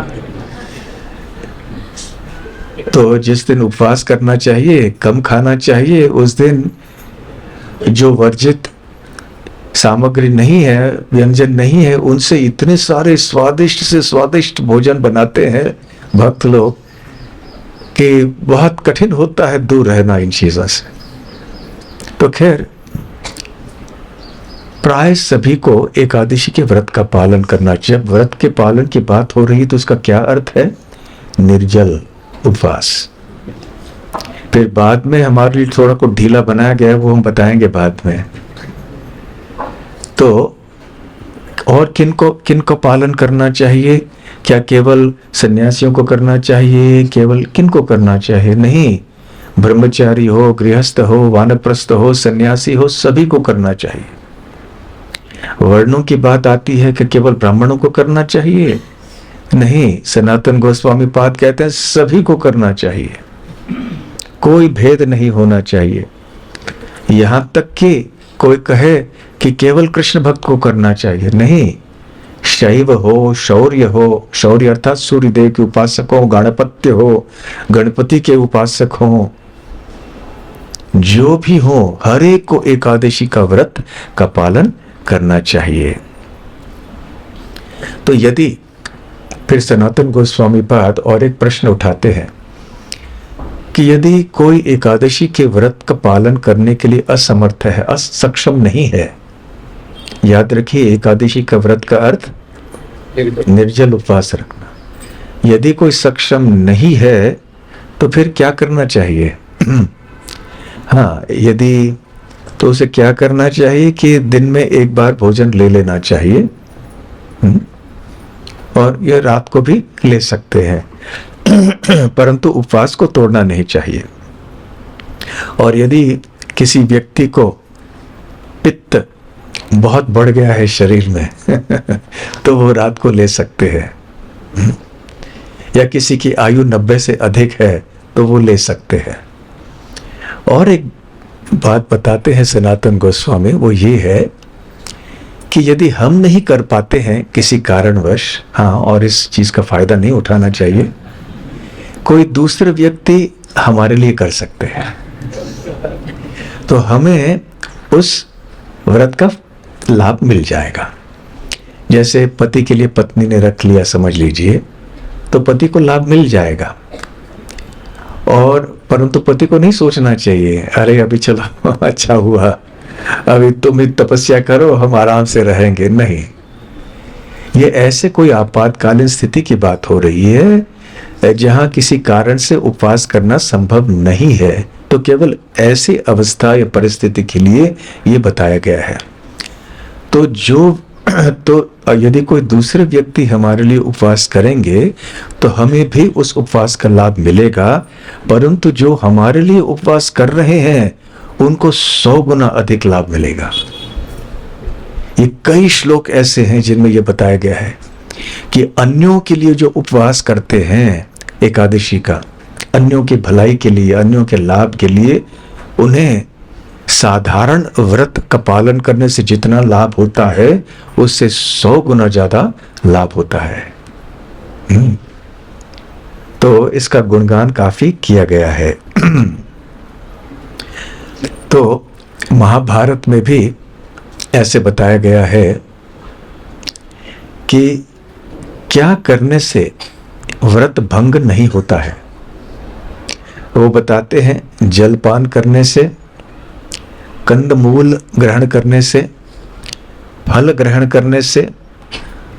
Speaker 1: तो जिस दिन उपवास करना चाहिए, कम खाना चाहिए, उस दिन जो वर्जित सामग्री नहीं है, व्यंजन नहीं है, उनसे इतने सारे स्वादिष्ट से स्वादिष्ट भोजन बनाते हैं भक्त लोग कि बहुत कठिन होता है दूर रहना इन चीजों से। तो खैर, प्राय सभी को एकादशी के व्रत का पालन करना चाहिए। जब व्रत के पालन की बात हो रही है तो उसका क्या अर्थ है? निर्जल उपवास। फिर बाद में हमारे लिए थोड़ा को ढीला बनाया गया है, वो हम बताएंगे बाद में। तो और किनको पालन करना चाहिए? क्या केवल सन्यासियों को करना चाहिए? केवल किनको करना चाहिए? नहीं, ब्रह्मचारी हो, गृहस्थ हो, वानप्रस्थ हो, सन्यासी हो, सभी को करना चाहिए। वर्णों की बात आती है कि केवल ब्राह्मणों को करना चाहिए? नहीं, सनातन गोस्वामी पाद कहते हैं सभी को करना चाहिए, कोई भेद नहीं होना चाहिए। यहां तक कि कोई कहे कि केवल कृष्ण भक्त को करना चाहिए, नहीं, शैव हो, शौर्य हो, शौर्य अर्थात सूर्यदेव के उपासक हो, गणपत्य हो, गणपति के उपासक हो, जो भी हो, हर एक को एकादशी का व्रत का पालन करना चाहिए। तो यदि फिर सनातन गोस्वामी पाद और एक प्रश्न उठाते हैं कि यदि कोई एकादशी के व्रत का पालन करने के लिए असमर्थ है, असक्षम नहीं है, याद रखिए एकादशी का व्रत का अर्थ निर्जल उपवास रखना। यदि कोई सक्षम नहीं है तो फिर क्या करना चाहिए? हाँ, यदि तो उसे क्या करना चाहिए कि दिन में एक बार भोजन ले लेना चाहिए, और यह रात को भी ले सकते हैं, परंतु उपवास को तोड़ना नहीं चाहिए। और यदि किसी व्यक्ति को पित्त बहुत बढ़ गया है शरीर में तो वो रात को ले सकते हैं, या किसी की आयु 90 से अधिक है तो वो ले सकते हैं। और एक बात बताते हैं सनातन गोस्वामी, वो ये है कि यदि हम नहीं कर पाते हैं किसी कारणवश, हाँ, और इस चीज का फायदा नहीं उठाना चाहिए, कोई दूसरे व्यक्ति हमारे लिए कर सकते हैं, तो हमें उस व्रत का लाभ मिल जाएगा। जैसे पति के लिए पत्नी ने रख लिया, समझ लीजिए, तो पति को लाभ मिल जाएगा। और परंतु पति को नहीं सोचना चाहिए अरे अभी चलो अच्छा हुआ, अभी तुम ही तपस्या करो, हम आराम से रहेंगे। नहीं, ये ऐसे कोई आपातकालीन स्थिति की बात हो रही है जहां किसी कारण से उपवास करना संभव नहीं है, तो केवल ऐसी अवस्था या परिस्थिति के लिए ये बताया गया है। तो यदि कोई दूसरे व्यक्ति हमारे लिए उपवास करेंगे तो हमें भी उस उपवास का लाभ मिलेगा, परंतु जो हमारे लिए उपवास कर रहे हैं उनको 100 गुना अधिक लाभ मिलेगा। ये कई श्लोक ऐसे हैं जिनमें यह बताया गया है कि अन्यों के लिए जो उपवास करते हैं एकादशी का, अन्यों की भलाई के लिए, अन्यों के लाभ के लिए, उन्हें साधारण व्रत का पालन करने से जितना लाभ होता है उससे 100 गुना ज्यादा लाभ होता है। तो इसका गुणगान काफी किया गया है। तो महाभारत में भी ऐसे बताया गया है कि क्या करने से व्रत भंग नहीं होता है। वो बताते हैं जलपान करने से, कंदमूल ग्रहण करने से, फल ग्रहण करने से,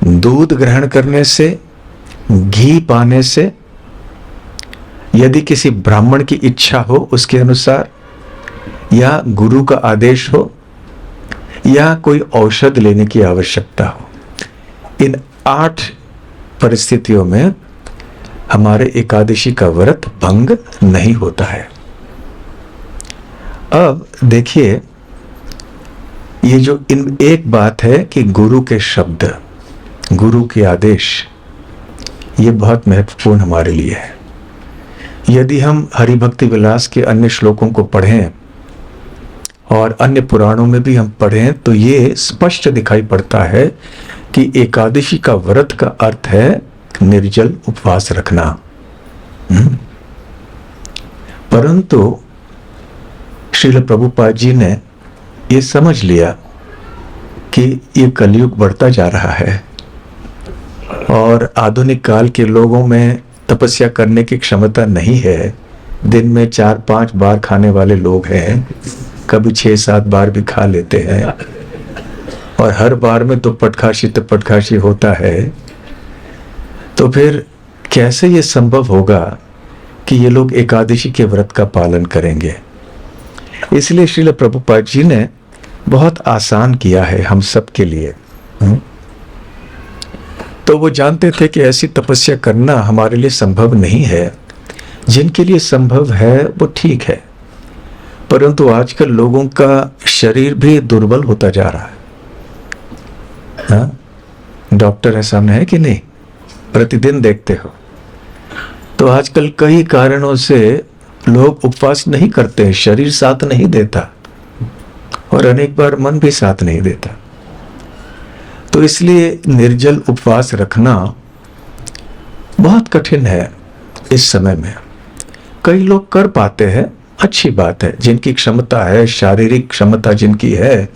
Speaker 1: दूध ग्रहण करने से, घी पाने से, यदि किसी ब्राह्मण की इच्छा हो उसके अनुसार, या गुरु का आदेश हो, या कोई औषध लेने की आवश्यकता हो, इन 8 परिस्थितियों में हमारे एकादशी का व्रत भंग नहीं होता है। अब देखिए, ये जो इन एक बात है कि गुरु के शब्द, गुरु के आदेश, ये बहुत महत्वपूर्ण हमारे लिए है। यदि हम हरिभक्ति विलास के अन्य श्लोकों को पढ़ें और अन्य पुराणों में भी हम पढ़ें तो ये स्पष्ट दिखाई पड़ता है कि एकादशी का व्रत का अर्थ है निर्जल उपवास रखना। परंतु श्रील प्रभुपाद जी ने ये समझ लिया कि ये कलयुग बढ़ता जा रहा है और आधुनिक काल के लोगों में तपस्या करने की क्षमता नहीं है। दिन में 4-5 बार खाने वाले लोग हैं, कभी 6-7 बार भी खा लेते हैं, और हर बार में तो पटखाशी होता है। तो फिर कैसे ये संभव होगा कि ये लोग एकादशी के व्रत का पालन करेंगे? इसलिए श्रील प्रभुपाद जी ने बहुत आसान किया है हम सब के लिए। तो वो जानते थे कि ऐसी तपस्या करना हमारे लिए संभव नहीं है। जिनके लिए संभव है वो ठीक है, परंतु आजकल लोगों का शरीर भी दुर्बल होता जा रहा है। हाँ? डॉक्टर है सामने, है कि नहीं? प्रतिदिन देखते हो। तो आजकल कई कारणों से लोग उपवास नहीं करते हैं, शरीर साथ नहीं देता और अनेक बार मन भी साथ नहीं देता। तो इसलिए निर्जल उपवास रखना बहुत कठिन है इस समय में। कई लोग कर पाते हैं, अच्छी बात है। जिनकी क्षमता है, शारीरिक क्षमता जिनकी है,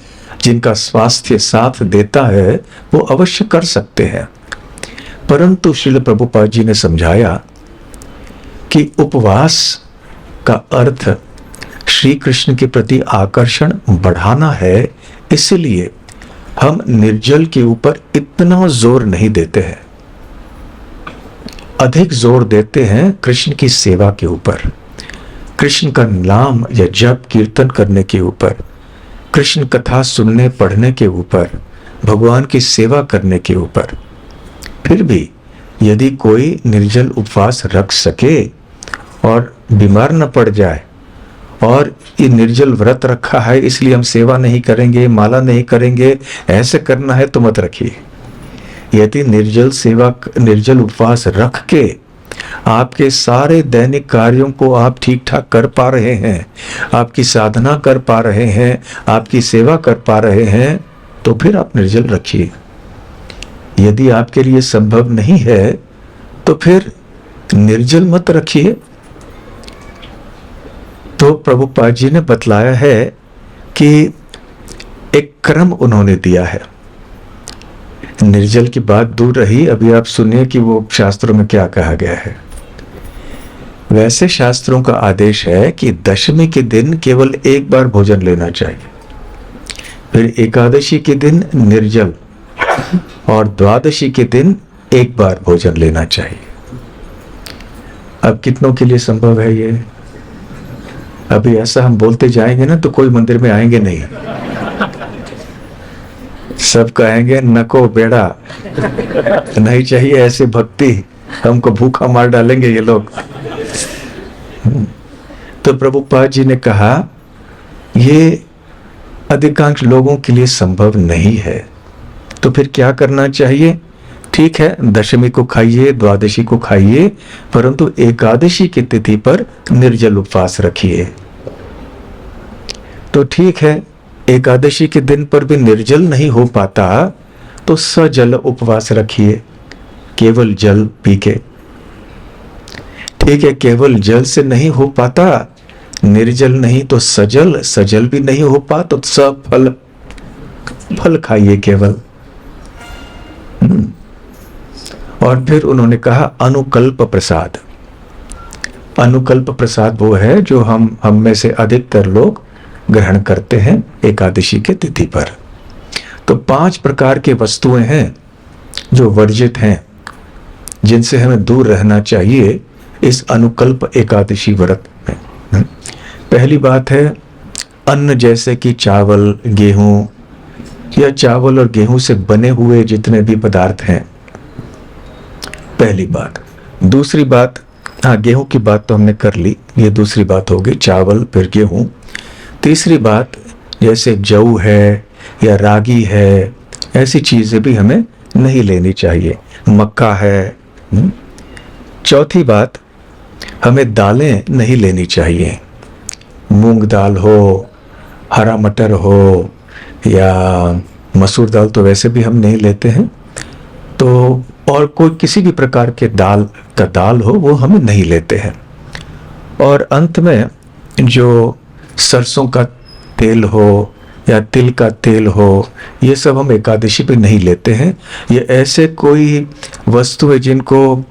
Speaker 1: जिनका स्वास्थ्य साथ देता है, वो अवश्य कर सकते हैं। परंतु श्रील प्रभुपाद जी ने समझाया कि उपवास का अर्थ श्री कृष्ण के प्रति आकर्षण बढ़ाना है। इसलिए हम निर्जल के ऊपर इतना जोर नहीं देते हैं, अधिक जोर देते हैं कृष्ण की सेवा के ऊपर, कृष्ण का नाम या जप कीर्तन करने के ऊपर, कृष्ण कथा सुनने पढ़ने के ऊपर, भगवान की सेवा करने के ऊपर। फिर भी यदि कोई निर्जल उपवास रख सके और बीमार न पड़ जाए, और ये निर्जल व्रत रखा है इसलिए हम सेवा नहीं करेंगे, माला नहीं करेंगे, ऐसे करना है तो मत रखिए। यदि निर्जल उपवास रख के आपके सारे दैनिक कार्यों को आप ठीक ठाक कर पा रहे हैं, आपकी साधना कर पा रहे हैं, आपकी सेवा कर पा रहे हैं, तो फिर आप निर्जल रखिए। यदि आपके लिए संभव नहीं है तो फिर निर्जल मत रखिए। तो प्रभुपाद जी ने बतलाया है कि एक क्रम उन्होंने दिया है। निर्जल की बात दूर रही, अभी आप सुनिए कि वो शास्त्रों में क्या कहा गया है। वैसे शास्त्रों का आदेश है कि दशमी के दिन केवल एक बार भोजन लेना चाहिए, फिर एकादशी के दिन निर्जल, और द्वादशी के दिन एक बार भोजन लेना चाहिए। अब कितनों के लिए संभव है ये? अभी ऐसा हम बोलते जाएंगे ना तो कोई मंदिर में आएंगे नहीं, सब कहेंगे नको बेड़ा, नहीं चाहिए ऐसी भक्ति, हमको भूखा मार डालेंगे ये लोग। तो प्रभुपाद जी ने कहा ये अधिकांश लोगों के लिए संभव नहीं है। तो फिर क्या करना चाहिए? ठीक है, दशमी को खाइए, द्वादशी को खाइए, परंतु एकादशी की तिथि पर निर्जल उपवास रखिए। तो ठीक है, एकादशी के दिन पर भी निर्जल नहीं हो पाता तो सजल उपवास रखिए, केवल जल पी के। ठीक है, केवल जल से नहीं हो पाता, निर्जल नहीं तो सजल, सजल भी नहीं हो पाता तो सब फल खाइए केवल। और फिर उन्होंने कहा अनुकल्प प्रसाद। अनुकल्प प्रसाद वो है जो हम में से अधिकतर लोग ग्रहण करते हैं एकादशी के तिथि पर। तो 5 प्रकार के वस्तुएं हैं जो वर्जित हैं, जिनसे हमें दूर रहना चाहिए इस अनुकल्प एकादशी व्रत में। पहली बात है अन्न, जैसे कि चावल, गेहूं या चावल और गेहूं से बने हुए जितने भी पदार्थ हैं, पहली बात। दूसरी बात, हाँ गेहूं की बात तो हमने कर ली, ये दूसरी बात होगी, चावल फिर गेहूं। तीसरी बात, जैसे जौ है या रागी है, ऐसी चीज़ें भी हमें नहीं लेनी चाहिए, मक्का है। चौथी बात, हमें दालें नहीं लेनी चाहिए, मूंग दाल हो, हरा मटर हो या मसूर दाल तो वैसे भी हम नहीं लेते हैं, तो और कोई किसी भी प्रकार के दाल हो वो हम नहीं लेते हैं। और अंत में जो सरसों का तेल हो या तिल का तेल हो, ये सब हम एकादशी पे नहीं लेते हैं। ये ऐसे कोई वस्तु है जिनको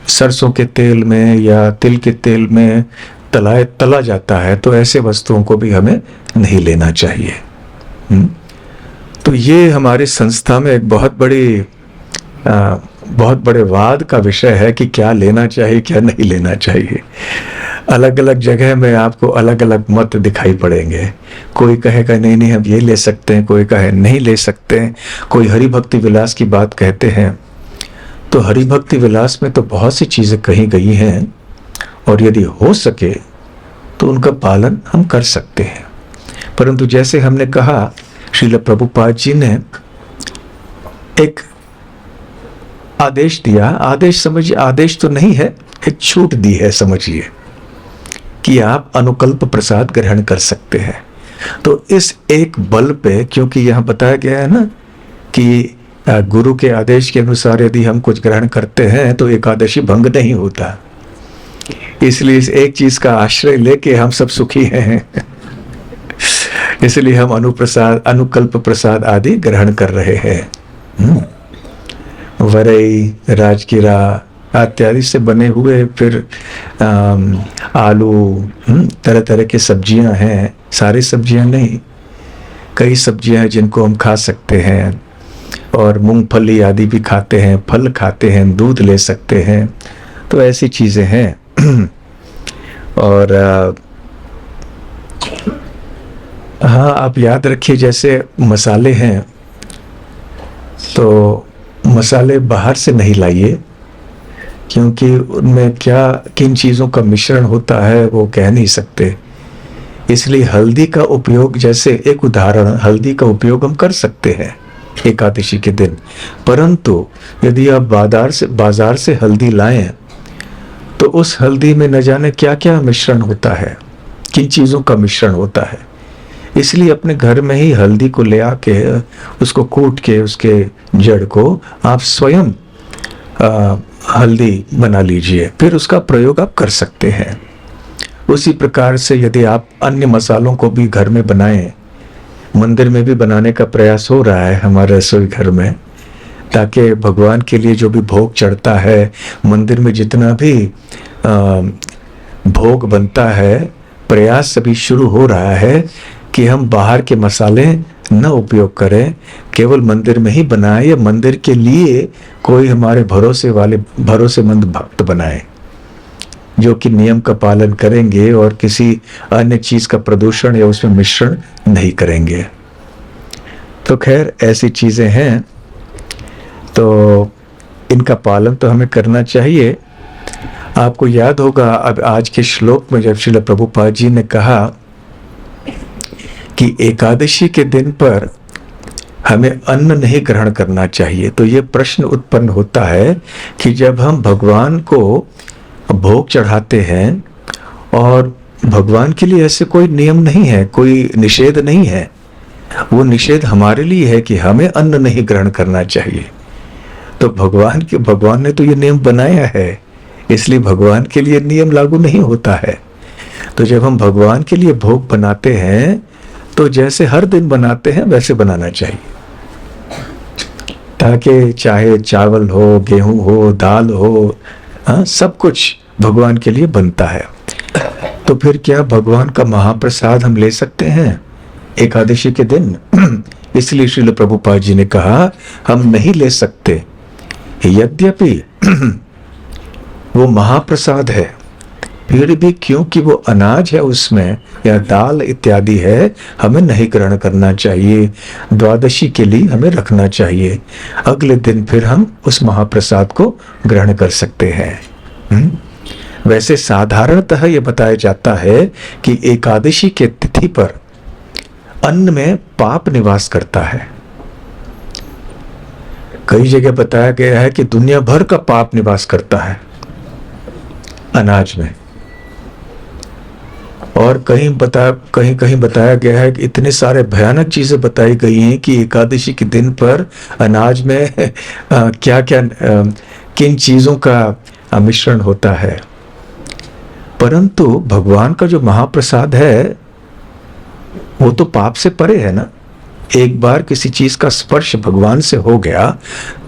Speaker 1: सरसों के तेल में या तिल के तेल में तला जाता है, तो ऐसे वस्तुओं को भी हमें नहीं लेना चाहिए। तो ये हमारी संस्था में एक बहुत बड़े वाद का विषय है कि क्या लेना चाहिए क्या नहीं लेना चाहिए। अलग अलग जगह में आपको अलग अलग मत दिखाई पड़ेंगे। कोई कहेगा नहीं नहीं हम ये ले सकते हैं, कोई कहे नहीं ले सकते हैं, कोई हरि भक्ति विलास की बात कहते हैं। तो हरि भक्ति विलास में तो बहुत सी चीज़ें कही गई हैं और यदि हो सके तो उनका पालन हम कर सकते हैं। परंतु जैसे हमने कहा, श्रील प्रभुपाद जी ने एक आदेश दिया, आदेश समझिए, आदेश तो नहीं है, एक छूट दी है समझिए, कि आप अनुकल्प प्रसाद ग्रहण कर सकते हैं। तो इस एक बल पे, क्योंकि यहाँ बताया गया है ना कि गुरु के आदेश के अनुसार यदि हम कुछ ग्रहण करते हैं तो एकादशी भंग नहीं होता, इसलिए इस एक चीज का आश्रय लेके हम सब सुखी हैं। इसलिए हम अनुकल्प प्रसाद आदि ग्रहण कर रहे हैं। वरई, राजगिरा इत्यादि से बने हुए, फिर आलू, तरह तरह की सब्जियां हैं, सारी सब्जियां नहीं, कई सब्जियां हैं जिनको हम खा सकते हैं, और मूंगफली आदि भी खाते हैं, फल खाते हैं, दूध ले सकते हैं, तो ऐसी चीज़ें हैं। और हाँ, आप याद रखिए जैसे मसाले हैं, तो मसाले बाहर से नहीं लाइए, क्योंकि उनमें क्या किन चीज़ों का मिश्रण होता है वो कह नहीं सकते। इसलिए हल्दी का उपयोग, जैसे एक उदाहरण, हल्दी का उपयोग हम कर सकते हैं एकादशी के दिन, परंतु यदि आप बाजार से हल्दी लाएं तो उस हल्दी में न जाने क्या क्या मिश्रण होता है, किन चीज़ों का मिश्रण होता है। इसलिए अपने घर में ही हल्दी को ले आके उसको कूट के उसके जड़ को आप स्वयं हल्दी बना लीजिए, फिर उसका प्रयोग आप कर सकते हैं। उसी प्रकार से यदि आप अन्य मसालों को भी घर में बनाएं, मंदिर में भी बनाने का प्रयास हो रहा है हमारे रसोई घर में, ताकि भगवान के लिए जो भी भोग चढ़ता है, मंदिर में जितना भी भोग बनता है, प्रयास सभी शुरू हो रहा है कि हम बाहर के मसाले न उपयोग करें, केवल मंदिर में ही बनाएं या मंदिर के लिए कोई हमारे भरोसेमंद भक्त बनाए, जो कि नियम का पालन करेंगे और किसी अन्य चीज का प्रदूषण या उसमें मिश्रण नहीं करेंगे। तो खैर ऐसी चीजें हैं, तो इनका पालन तो हमें करना चाहिए। आपको याद होगा अब आज के श्लोक में जब श्रील प्रभुपाद जी ने कहा कि एकादशी के दिन पर हमें अन्न नहीं ग्रहण करना चाहिए, तो ये प्रश्न उत्पन्न होता है कि जब हम भगवान को भोग चढ़ाते हैं और भगवान के लिए ऐसे कोई नियम नहीं है, कोई निषेध नहीं है, वो निषेध हमारे लिए है कि हमें अन्न नहीं ग्रहण करना चाहिए। तो भगवान ने तो ये नियम बनाया है, इसलिए भगवान के लिए नियम लागू नहीं होता है। तो जब हम भगवान के लिए भोग बनाते हैं तो जैसे हर दिन बनाते हैं वैसे बनाना चाहिए, ताकि चाहे चावल हो, गेहूं हो, दाल हो, हाँ, सब कुछ भगवान के लिए बनता है। तो फिर क्या भगवान का महाप्रसाद हम ले सकते हैं एकादशी के दिन? इसलिए श्रील प्रभुपाद जी ने कहा हम नहीं ले सकते, यद्यपि वो महाप्रसाद है, फिर भी क्योंकि वो अनाज है उसमें या दाल इत्यादि है, हमें नहीं ग्रहण करना चाहिए। द्वादशी के लिए हमें रखना चाहिए, अगले दिन फिर हम उस महाप्रसाद को ग्रहण कर सकते हैं। वैसे साधारणतः यह बताया जाता है कि एकादशी के तिथि पर अन्न में पाप निवास करता है। कई जगह बताया गया है कि दुनिया भर का पाप निवास करता है अनाज में, और कहीं बताया गया है कि इतने सारे भयानक चीजें बताई गई हैं कि एकादशी के दिन पर अनाज में क्या क्या किन चीजों का मिश्रण होता है। परंतु भगवान का जो महाप्रसाद है वो तो पाप से परे है ना। एक बार किसी चीज का स्पर्श भगवान से हो गया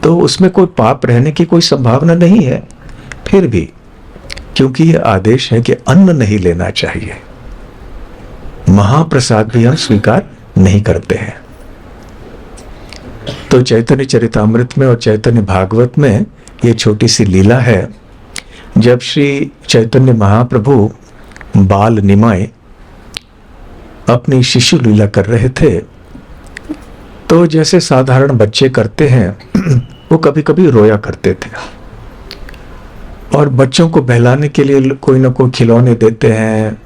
Speaker 1: तो उसमें कोई पाप रहने की कोई संभावना नहीं है। फिर भी क्योंकि यह आदेश है कि अन्न नहीं लेना चाहिए, महाप्रसाद भी हम स्वीकार नहीं करते हैं। तो चैतन्य चरितामृत में और चैतन्य भागवत में ये छोटी सी लीला है। जब श्री चैतन्य महाप्रभु बाल निमाय अपनी शिशु लीला कर रहे थे तो जैसे साधारण बच्चे करते हैं वो कभी कभी रोया करते थे, और बच्चों को बहलाने के लिए कोई ना कोई खिलौने देते हैं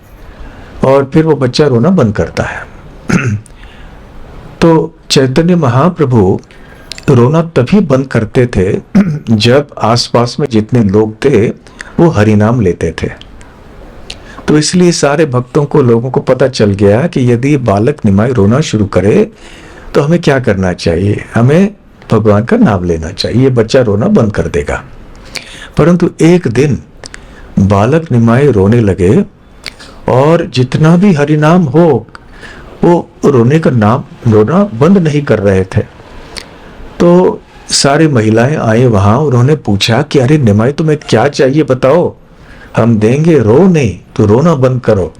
Speaker 1: और फिर वो बच्चा रोना बंद करता है। तो चैतन्य महाप्रभु रोना तभी बंद करते थे जब आसपास में जितने लोग थे वो हरिनाम लेते थे। तो इसलिए सारे भक्तों को, लोगों को पता चल गया कि यदि बालक निमाई रोना शुरू करे तो हमें क्या करना चाहिए, हमें भगवान का नाम लेना चाहिए, बच्चा रोना बंद कर देगा। परंतु एक दिन बालक निमाई रोने लगे और जितना भी हरिनाम हो वो रोना बंद नहीं कर रहे थे। तो सारी महिलाएं आए वहां, उन्होंने पूछा कि अरे निमाई तुम्हें क्या चाहिए बताओ, हम देंगे, रो नहीं, तो रोना बंद करो।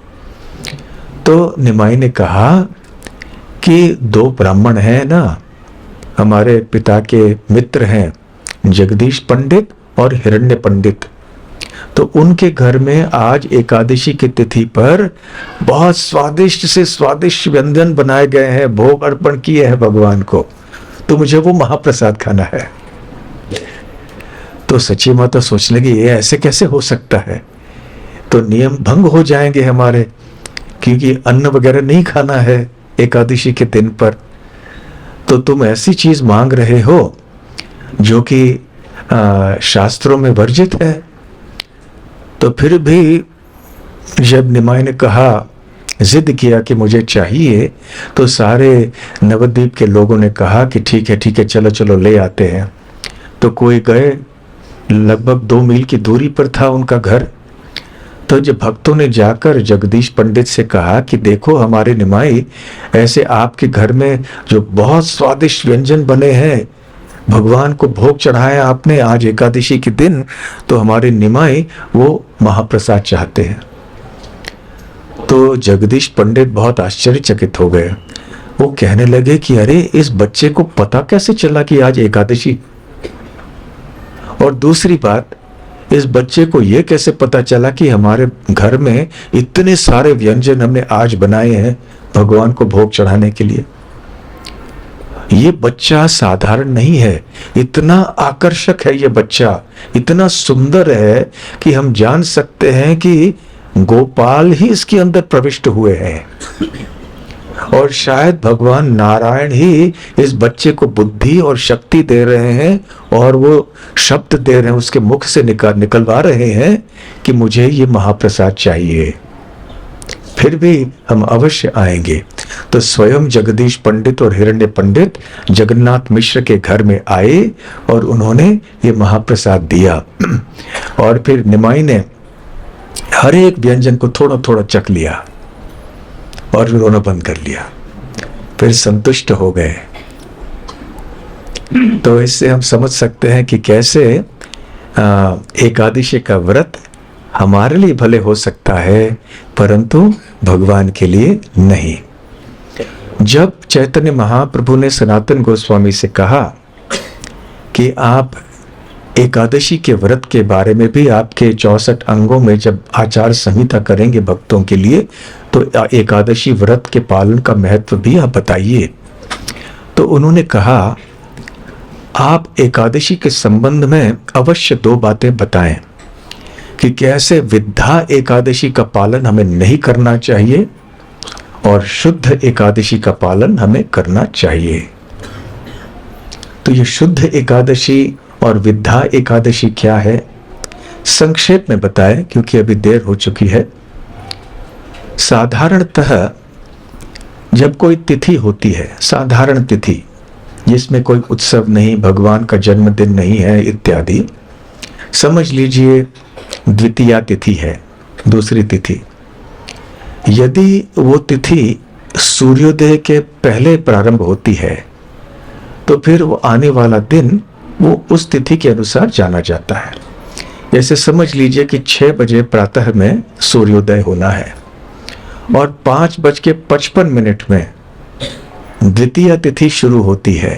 Speaker 1: तो निमाई ने कहा कि दो ब्राह्मण हैं ना, हमारे पिता के मित्र हैं, जगदीश पंडित और हिरण्य पंडित, तो उनके घर में आज एकादशी की तिथि पर बहुत स्वादिष्ट से स्वादिष्ट व्यंजन बनाए गए हैं, भोग अर्पण किए हैं भगवान को, तो मुझे वो महाप्रसाद खाना है। तो सची माता सोचने लगी ये ऐसे कैसे हो सकता है, तो नियम भंग हो जाएंगे हमारे, क्योंकि अन्न वगैरह नहीं खाना है एकादशी के दिन पर। तो तुम ऐसी चीज मांग रहे हो जो कि शास्त्रों में वर्जित है। तो फिर भी जब निमाई ने कहा, जिद किया कि मुझे चाहिए, तो सारे नवद्वीप के लोगों ने कहा कि ठीक है चलो चलो ले आते हैं। तो कोई गए, लगभग 2 मील की दूरी पर था उनका घर। तो जब भक्तों ने जाकर जगदीश पंडित से कहा कि देखो हमारे निमाई ऐसे आपके घर में जो बहुत स्वादिष्ट व्यंजन बने हैं, भगवान को भोग चढ़ाया आपने आज एकादशी के दिन, तो हमारे निमाई वो महाप्रसाद चाहते हैं। तो जगदीश पंडित बहुत आश्चर्यचकित हो गए। वो कहने लगे कि अरे इस बच्चे को पता कैसे चला कि आज एकादशी, और दूसरी बात इस बच्चे को यह कैसे पता चला कि हमारे घर में इतने सारे व्यंजन हमने आज बनाए हैं भगवान को भोग चढ़ाने के लिए। ये बच्चा साधारण नहीं है, इतना आकर्षक है ये बच्चा, इतना सुंदर है कि हम जान सकते हैं कि गोपाल ही इसके अंदर प्रविष्ट हुए हैं, और शायद भगवान नारायण ही इस बच्चे को बुद्धि और शक्ति दे रहे हैं, और वो शब्द दे रहे हैं, उसके मुख से निकलवा रहे हैं कि मुझे ये महाप्रसाद चाहिए। फिर भी हम अवश्य आएंगे। तो स्वयं जगदीश पंडित और हिरण्य पंडित जगन्नाथ मिश्र के घर में आए और उन्होंने ये महाप्रसाद दिया। और फिर निमाई ने हर एक व्यंजन को थोड़ा थोड़ा चख लिया और फिर रोना बंद कर लिया, फिर संतुष्ट हो गए। तो इससे हम समझ सकते हैं कि कैसे एकादशी का व्रत हमारे लिए भले हो सकता है परंतु भगवान के लिए नहीं। जब चैतन्य महाप्रभु ने सनातन गोस्वामी से कहा कि आप एकादशी के व्रत के बारे में भी आपके 64 अंगों में जब आचार संहिता करेंगे भक्तों के लिए, तो एकादशी व्रत के पालन का महत्व भी आप बताइए। तो उन्होंने कहा आप एकादशी के संबंध में अवश्य 2 बातें बताएं कि कैसे विद्या एकादशी का पालन हमें नहीं करना चाहिए और शुद्ध एकादशी का पालन हमें करना चाहिए। तो ये शुद्ध एकादशी और विद्या एकादशी क्या है, संक्षेप में बताएं क्योंकि अभी देर हो चुकी है। साधारणतः जब कोई तिथि होती है, साधारण तिथि जिसमें कोई उत्सव नहीं, भगवान का जन्मदिन नहीं है इत्यादि, समझ लीजिए द्वितीया तिथि है, दूसरी तिथि, यदि वो तिथि सूर्योदय के पहले प्रारंभ होती है तो फिर वो आने वाला दिन वो उस तिथि के अनुसार जाना जाता है। जैसे समझ लीजिए कि 6 बजे प्रातः में सूर्योदय होना है और 5:55 में द्वितीय तिथि शुरू होती है,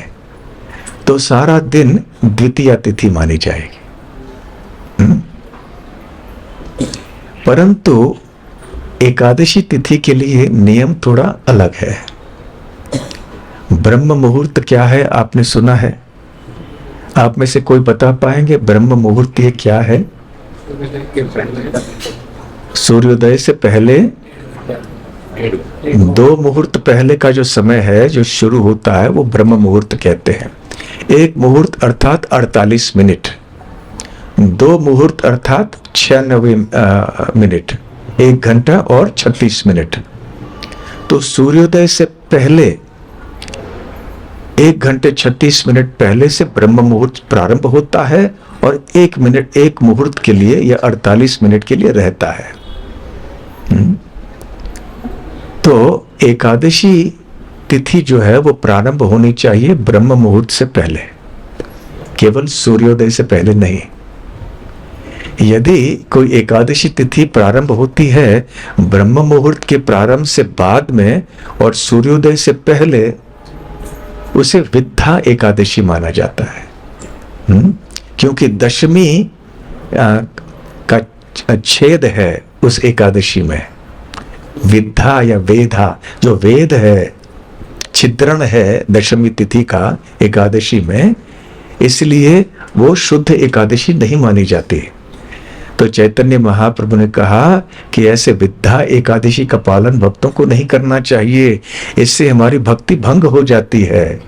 Speaker 1: तो सारा दिन द्वितीय तिथि मानी जाएगी। परंतु एकादशी तिथि के लिए नियम थोड़ा अलग है। ब्रह्म मुहूर्त क्या है आपने सुना है? आप में से कोई बता पाएंगे ब्रह्म मुहूर्त ये क्या है? सूर्योदय से पहले 2 मुहूर्त पहले का जो समय है जो शुरू होता है वो ब्रह्म मुहूर्त कहते हैं। 1 मुहूर्त अर्थात 48 मिनट, 2 मुहूर्त अर्थात 96 मिनट, 1 घंटा और 36 मिनट। तो सूर्योदय से पहले 1 घंटे 36 मिनट पहले से ब्रह्म मुहूर्त प्रारंभ होता है और 1 मुहूर्त के लिए या 48 मिनट के लिए रहता है। तो एकादशी तिथि जो है वो प्रारंभ होनी चाहिए ब्रह्म मुहूर्त से पहले, केवल सूर्योदय से पहले नहीं। यदि कोई एकादशी तिथि प्रारंभ होती है ब्रह्म मुहूर्त के प्रारंभ से बाद में और सूर्योदय से पहले, उसे विद्या एकादशी माना जाता है। क्योंकि दशमी का छेद है उस एकादशी में। विद्या या वेदा, जो वेद है, छिद्रण है दशमी तिथि का एकादशी में, इसलिए वो शुद्ध एकादशी नहीं मानी जाती। तो चैतन्य महाप्रभु ने कहा कि ऐसे विद्या एकादशी का पालन भक्तों को नहीं करना चाहिए, इससे हमारी भक्ति भंग हो जाती है।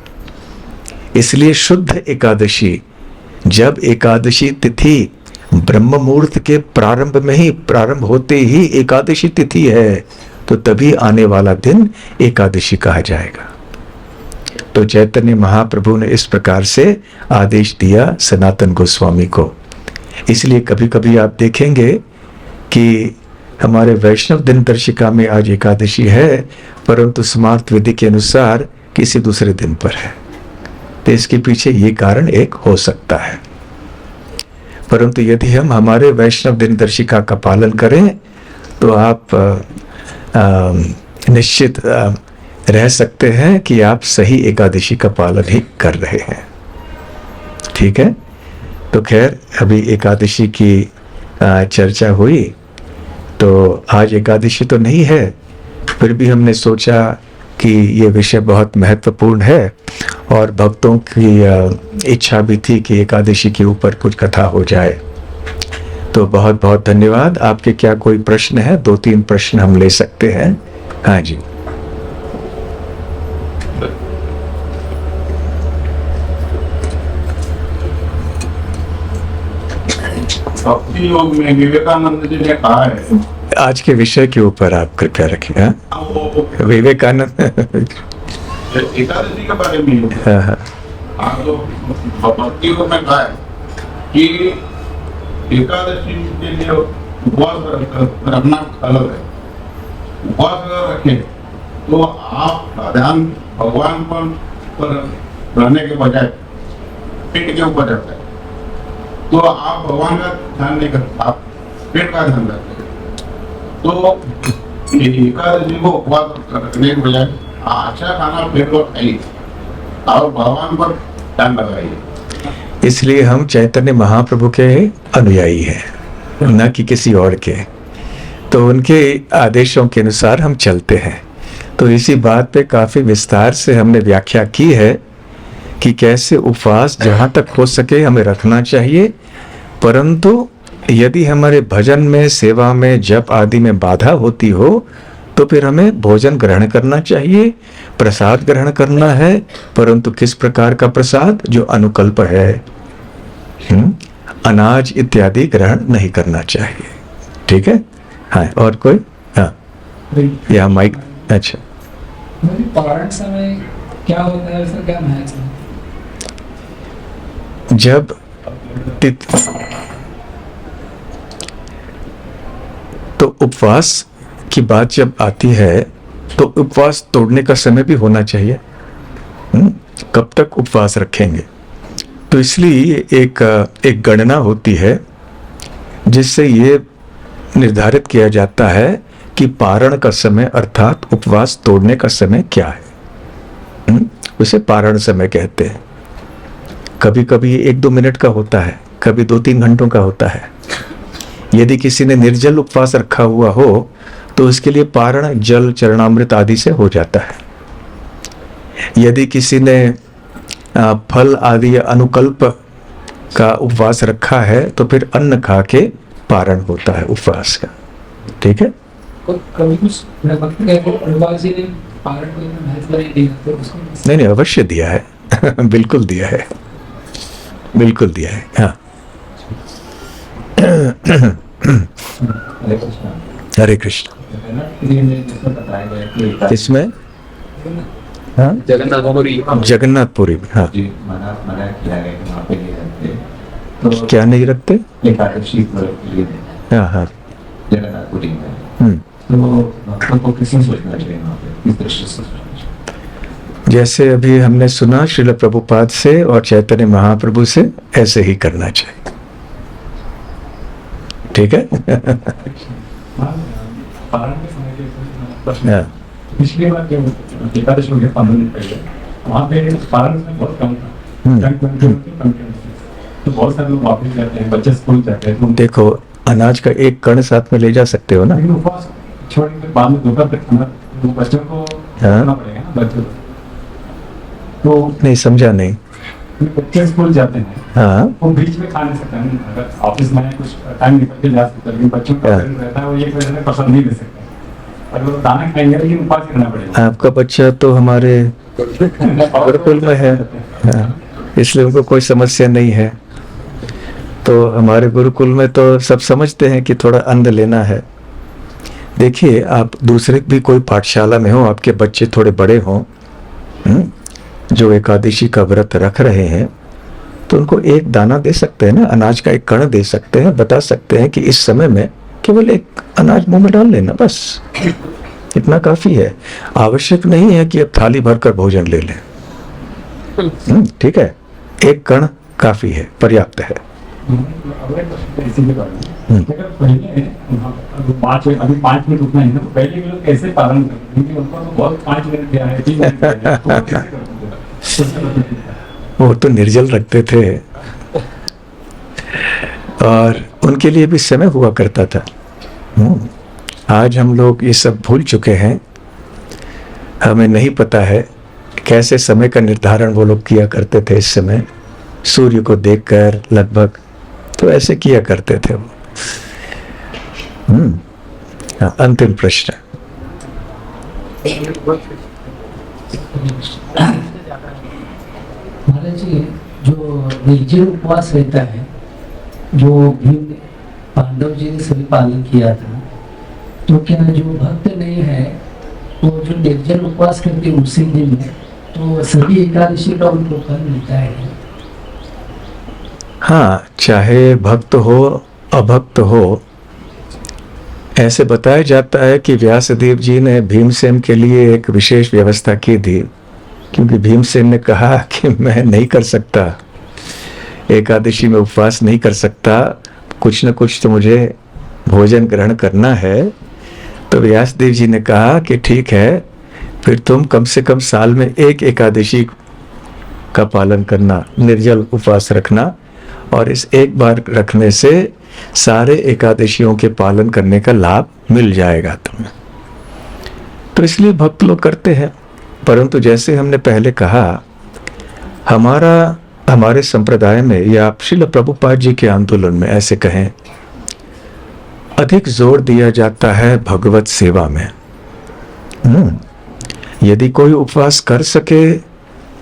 Speaker 1: इसलिए शुद्ध एकादशी, जब एकादशी तिथि ब्रह्म मुहूर्त के प्रारंभ में ही, प्रारंभ होते ही एकादशी तिथि है, तो तभी आने वाला दिन एकादशी कहा जाएगा। तो चैतन्य महाप्रभु ने इस प्रकार से आदेश दिया सनातन गोस्वामी को। इसलिए कभी कभी आप देखेंगे कि हमारे वैष्णव दिनदर्शिका में आज एकादशी है, परंतु स्मार्त विधि के अनुसार किसी दूसरे दिन पर है। तो इसके पीछे ये कारण एक हो सकता है। परंतु यदि हम हमारे वैष्णव दिनदर्शिका का पालन करें तो आप निश्चित रह सकते हैं कि आप सही एकादशी का पालन ही कर रहे हैं। ठीक है, तो खैर अभी एकादशी की चर्चा हुई, तो आज एकादशी तो नहीं है, फिर भी हमने सोचा कि ये विषय बहुत महत्वपूर्ण है और भक्तों की इच्छा भी थी कि एकादशी के ऊपर कुछ कथा हो जाए। तो बहुत बहुत धन्यवाद। आपके क्या कोई प्रश्न है? 2-3 प्रश्न हम ले सकते हैं। हाँ जी।
Speaker 2: भक्ति योग में विवेकानंद जी ने कहा है,
Speaker 1: आज के विषय के ऊपर आप कृपया रखिए। विवेकानंद
Speaker 2: एकादशी के बारे में तो भक्ति योग में कहा है कि एकादशी के लिए उपवास रखना अलग है। उपवास अगर रखें तो आप ध्यान भगवान पर रहने के बजाय पेट के ऊपर रहता है, तो आप भगवान का ध्यान नहीं करते, आप पेट का ध्यान रखते हैं। तो एकादशी को उपवास रखने के बजाय अच्छा खाना पेट को खाइए और भगवान पर ध्यान लगाइए।
Speaker 1: इसलिए हम चैतन्य महाप्रभु के अनुयायी हैं, न कि किसी और के। तो उनके आदेशों के अनुसार हम चलते हैं। तो इसी बात पे काफी विस्तार से हमने व्याख्या की है कि कैसे उपवास जहां तक हो सके हमें रखना चाहिए, परंतु यदि हमारे भजन में, सेवा में, जप आदि में बाधा होती हो तो फिर हमें भोजन ग्रहण करना चाहिए, प्रसाद ग्रहण करना है, परंतु किस प्रकार का प्रसाद? जो अनुकल्प है। अनाज इत्यादि ग्रहण नहीं करना चाहिए। ठीक है। हाँ, और कोई? हाँ, या माइक। अच्छा,
Speaker 3: पारण समय क्या होता है, उसका क्या महत्व है?
Speaker 1: जब तो उपवास की बात जब आती है तो उपवास तोड़ने का समय भी होना चाहिए। कब तक उपवास रखेंगे? तो इसलिए एक गणना होती है जिससे ये निर्धारित किया जाता है कि पारण का समय अर्थात उपवास तोड़ने का समय क्या है। उसे पारण समय कहते हैं। कभी कभी 1-2 मिनट का होता है, कभी 2-3 घंटों का होता है। यदि किसी ने निर्जल उपवास रखा हुआ हो तो उसके लिए पारण जल, चरणामृत आदि से हो जाता है। यदि किसी ने फल आदि या अनुकल्प का उपवास रखा है तो फिर अन्न खा के पारण होता है उपवास का। ठीक है।
Speaker 3: कभी कुछ भक्त कहते हैं प्रभुपाद जी ने पारण को इतना महत्व नहीं दिया, तो उसको
Speaker 1: नहीं, अवश्य दिया है। बिल्कुल दिया है, बिल्कुल दिया है। हाँ। हरे कृष्ण। इसमें हाँ, जगन्नाथपुरी में। हाँ, क्या नहीं रखते? हाँ हाँ।
Speaker 2: जगन्नाथपुरी में तो भक्तों को किसी सोचना चाहिए वहाँ पे, इस दृष्टि से?
Speaker 1: जैसे अभी हमने सुना श्रील प्रभुपाद से और चैतन्य महाप्रभु से, ऐसे ही करना चाहिए। ठीक है। हाँ।
Speaker 4: पिछली बार जब एकादशी हो गया 15 दिन पहले, वहाँ पे पारण में बहुत कम था, तो बहुत सारे लोग वापस जाते हैं, बच्चे स्कूल जाते हैं।
Speaker 1: देखो, अनाज का एक कण साथ में ले जा सकते हो ना।
Speaker 4: लेकिन उपवास छोड़ने के बाद में दोपहर तक खाना तो बच्चों को खाना पड़ेगा ना, बच्चों को। तो
Speaker 1: नहीं समझा नहीं।
Speaker 4: बच्चे स्कूल जाते हैं,
Speaker 1: हाँ,
Speaker 4: वो बीच में खा नहीं सकते हैं। अगर ऑफिस में कुछ टाइम निकल के जा सकते हैं, लेकिन बच्चों का रहता है वो एक वजह से पसंद नहीं ले सकते। अगर वो दाना खाएंगे लेकिन उपवास करना पड़ेगा।
Speaker 1: आपका बच्चा तो हमारे गुरुकुल में है। हाँ, इसलिए उनको कोई समस्या नहीं है। तो हमारे गुरुकुल में तो सब समझते हैं कि थोड़ा अन्न लेना है। देखिए, आप दूसरे भी कोई पाठशाला में हो, आपके बच्चे थोड़े बड़े हों, जो एकादशी का व्रत रख रहे हैं, तो उनको एक दाना दे सकते हैं ना, अनाज का एक कण दे सकते हैं, बता सकते हैं कि इस समय में केवल एक अनाज मुंह में डाल लेना, बस इतना काफी है। आवश्यक नहीं है कि अब थाली भरकर भोजन ले लें। ठीक है, एक कण काफी है, पर्याप्त है।
Speaker 4: अगर पहले 5 मिनट उठना है ना, तो पहले के लोग कैसे पालन करते हैं? क्योंकि उनको तो बहुत 5 मिनट दिया है, 3 मिनट दिया है, तो वो कैसे करते थे?
Speaker 1: वो तो निर्जल रखते थे और उनके लिए भी समय हुआ करता था। आज हम लोग ये सब भूल चुके हैं। हमें नहीं पता है कैसे समय का निर्धारण वो लोग किया करते थे। इस समय सूर्य को देखकर लगभग तो ऐसे किया करते थे वो। हाँ, अंतिम प्रश्न।
Speaker 3: महाराज जी, जो निर्जल उपवास रहता है, जो भीम ने, पांडव जी ने सभी पालन किया था, तो क्या जो भक्त नहीं है वो जो निर्जल उपवास करके उसी दिन में, तो सभी एकादशी का उनको फल मिलता है?
Speaker 1: हाँ, चाहे भक्त हो अभक्त हो, ऐसे बताया जाता है कि व्यासदेव जी ने भीमसेन के लिए एक विशेष व्यवस्था की थी, क्योंकि भीमसेन ने कहा कि मैं नहीं कर सकता, एकादशी में उपवास नहीं कर सकता, कुछ न कुछ तो मुझे भोजन ग्रहण करना है। तो व्यासदेव जी ने कहा कि ठीक है, फिर तुम कम से कम साल में एक एकादशी का पालन करना, निर्जल उपवास रखना, और इस एक बार रखने से सारे एकादशियों के पालन करने का लाभ मिल जाएगा तुम्हें। तो इसलिए भक्त लोग करते हैं। परंतु जैसे हमने पहले कहा, हमारे संप्रदाय में या श्रील प्रभुपाद जी के आंदोलन में ऐसे कहें, अधिक जोर दिया जाता है भगवत सेवा में। यदि कोई उपवास कर सके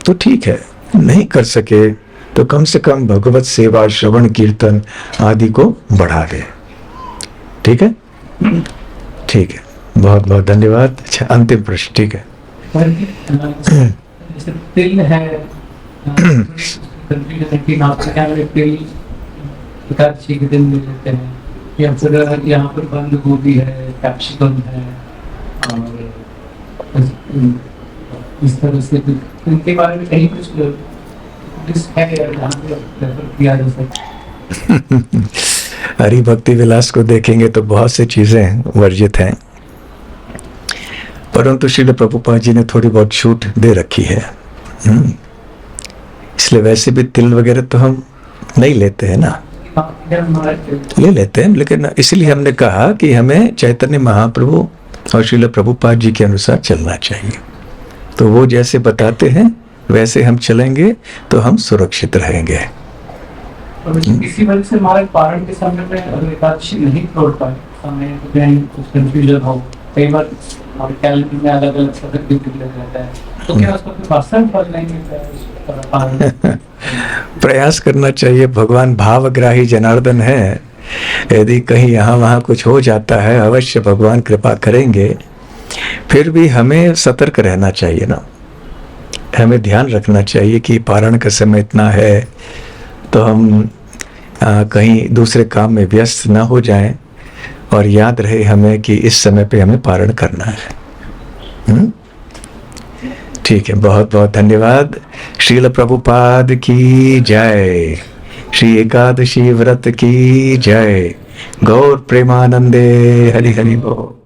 Speaker 1: तो ठीक है, नहीं कर सके तो कम से कम भगवत सेवा, श्रवण कीर्तन आदि को बढ़ा दे। ठीक है, ठीक है, बहुत बहुत धन्यवाद। अच्छा, अंतिम प्रश्न। ठीक है,
Speaker 3: जैसे तिल है, तिल एकादशी के दिन ले लेते हैं, या फिर यहाँ पर बंद गोभी है, कैप्सिकम है, और इस तरह से इनके बारे में कहीं कुछ है यहाँ पे रेफर किया जा सकता?
Speaker 1: हरि भक्ति विलास को देखेंगे तो बहुत सी चीजें वर्जित हैं, परंतु श्रील प्रभुपाद जी ने थोड़ी बहुत छूट दे रखी है। इसलिए वैसे भी तिल वगैरह तो हम नहीं लेते हैं ना, ले लेते हैं, लेकिन इसलिए हमने कहा कि हमें चैतन्य महाप्रभु और श्रील प्रभुपाद जी के अनुसार चलना चाहिए। तो वो जैसे बताते हैं वैसे हम चलेंगे तो हम सुरक्षित रहेंगे।
Speaker 3: इसी वजह से हमारे पारण के समय में अगर एकादशी नहीं तोड़ पाए, समय कुछ कंफ्यूजन हो, कई बार हमारे कैलेंडर में अलग अलग सदर भी लग जाता है, तो क्या उसका कोई वास्तविक फल नहीं मिलता है?
Speaker 1: प्रयास करना चाहिए। भगवान भावग्राही जनार्दन है, यदि कहीं यहाँ वहाँ कुछ हो जाता है अवश्य भगवान कृपा करेंगे। फिर भी हमें सतर्क रहना चाहिए ना, हमें ध्यान रखना चाहिए कि पारण का समय इतना है तो हम कहीं दूसरे काम में व्यस्त ना हो जाएं, और याद रहे हमें कि इस समय पे हमें पारण करना है। ठीक है, बहुत बहुत धन्यवाद। श्रील प्रभुपाद की जय, श्री एकादशी व्रत की जय, गौर प्रेमानंदे, हरि हरि बोल।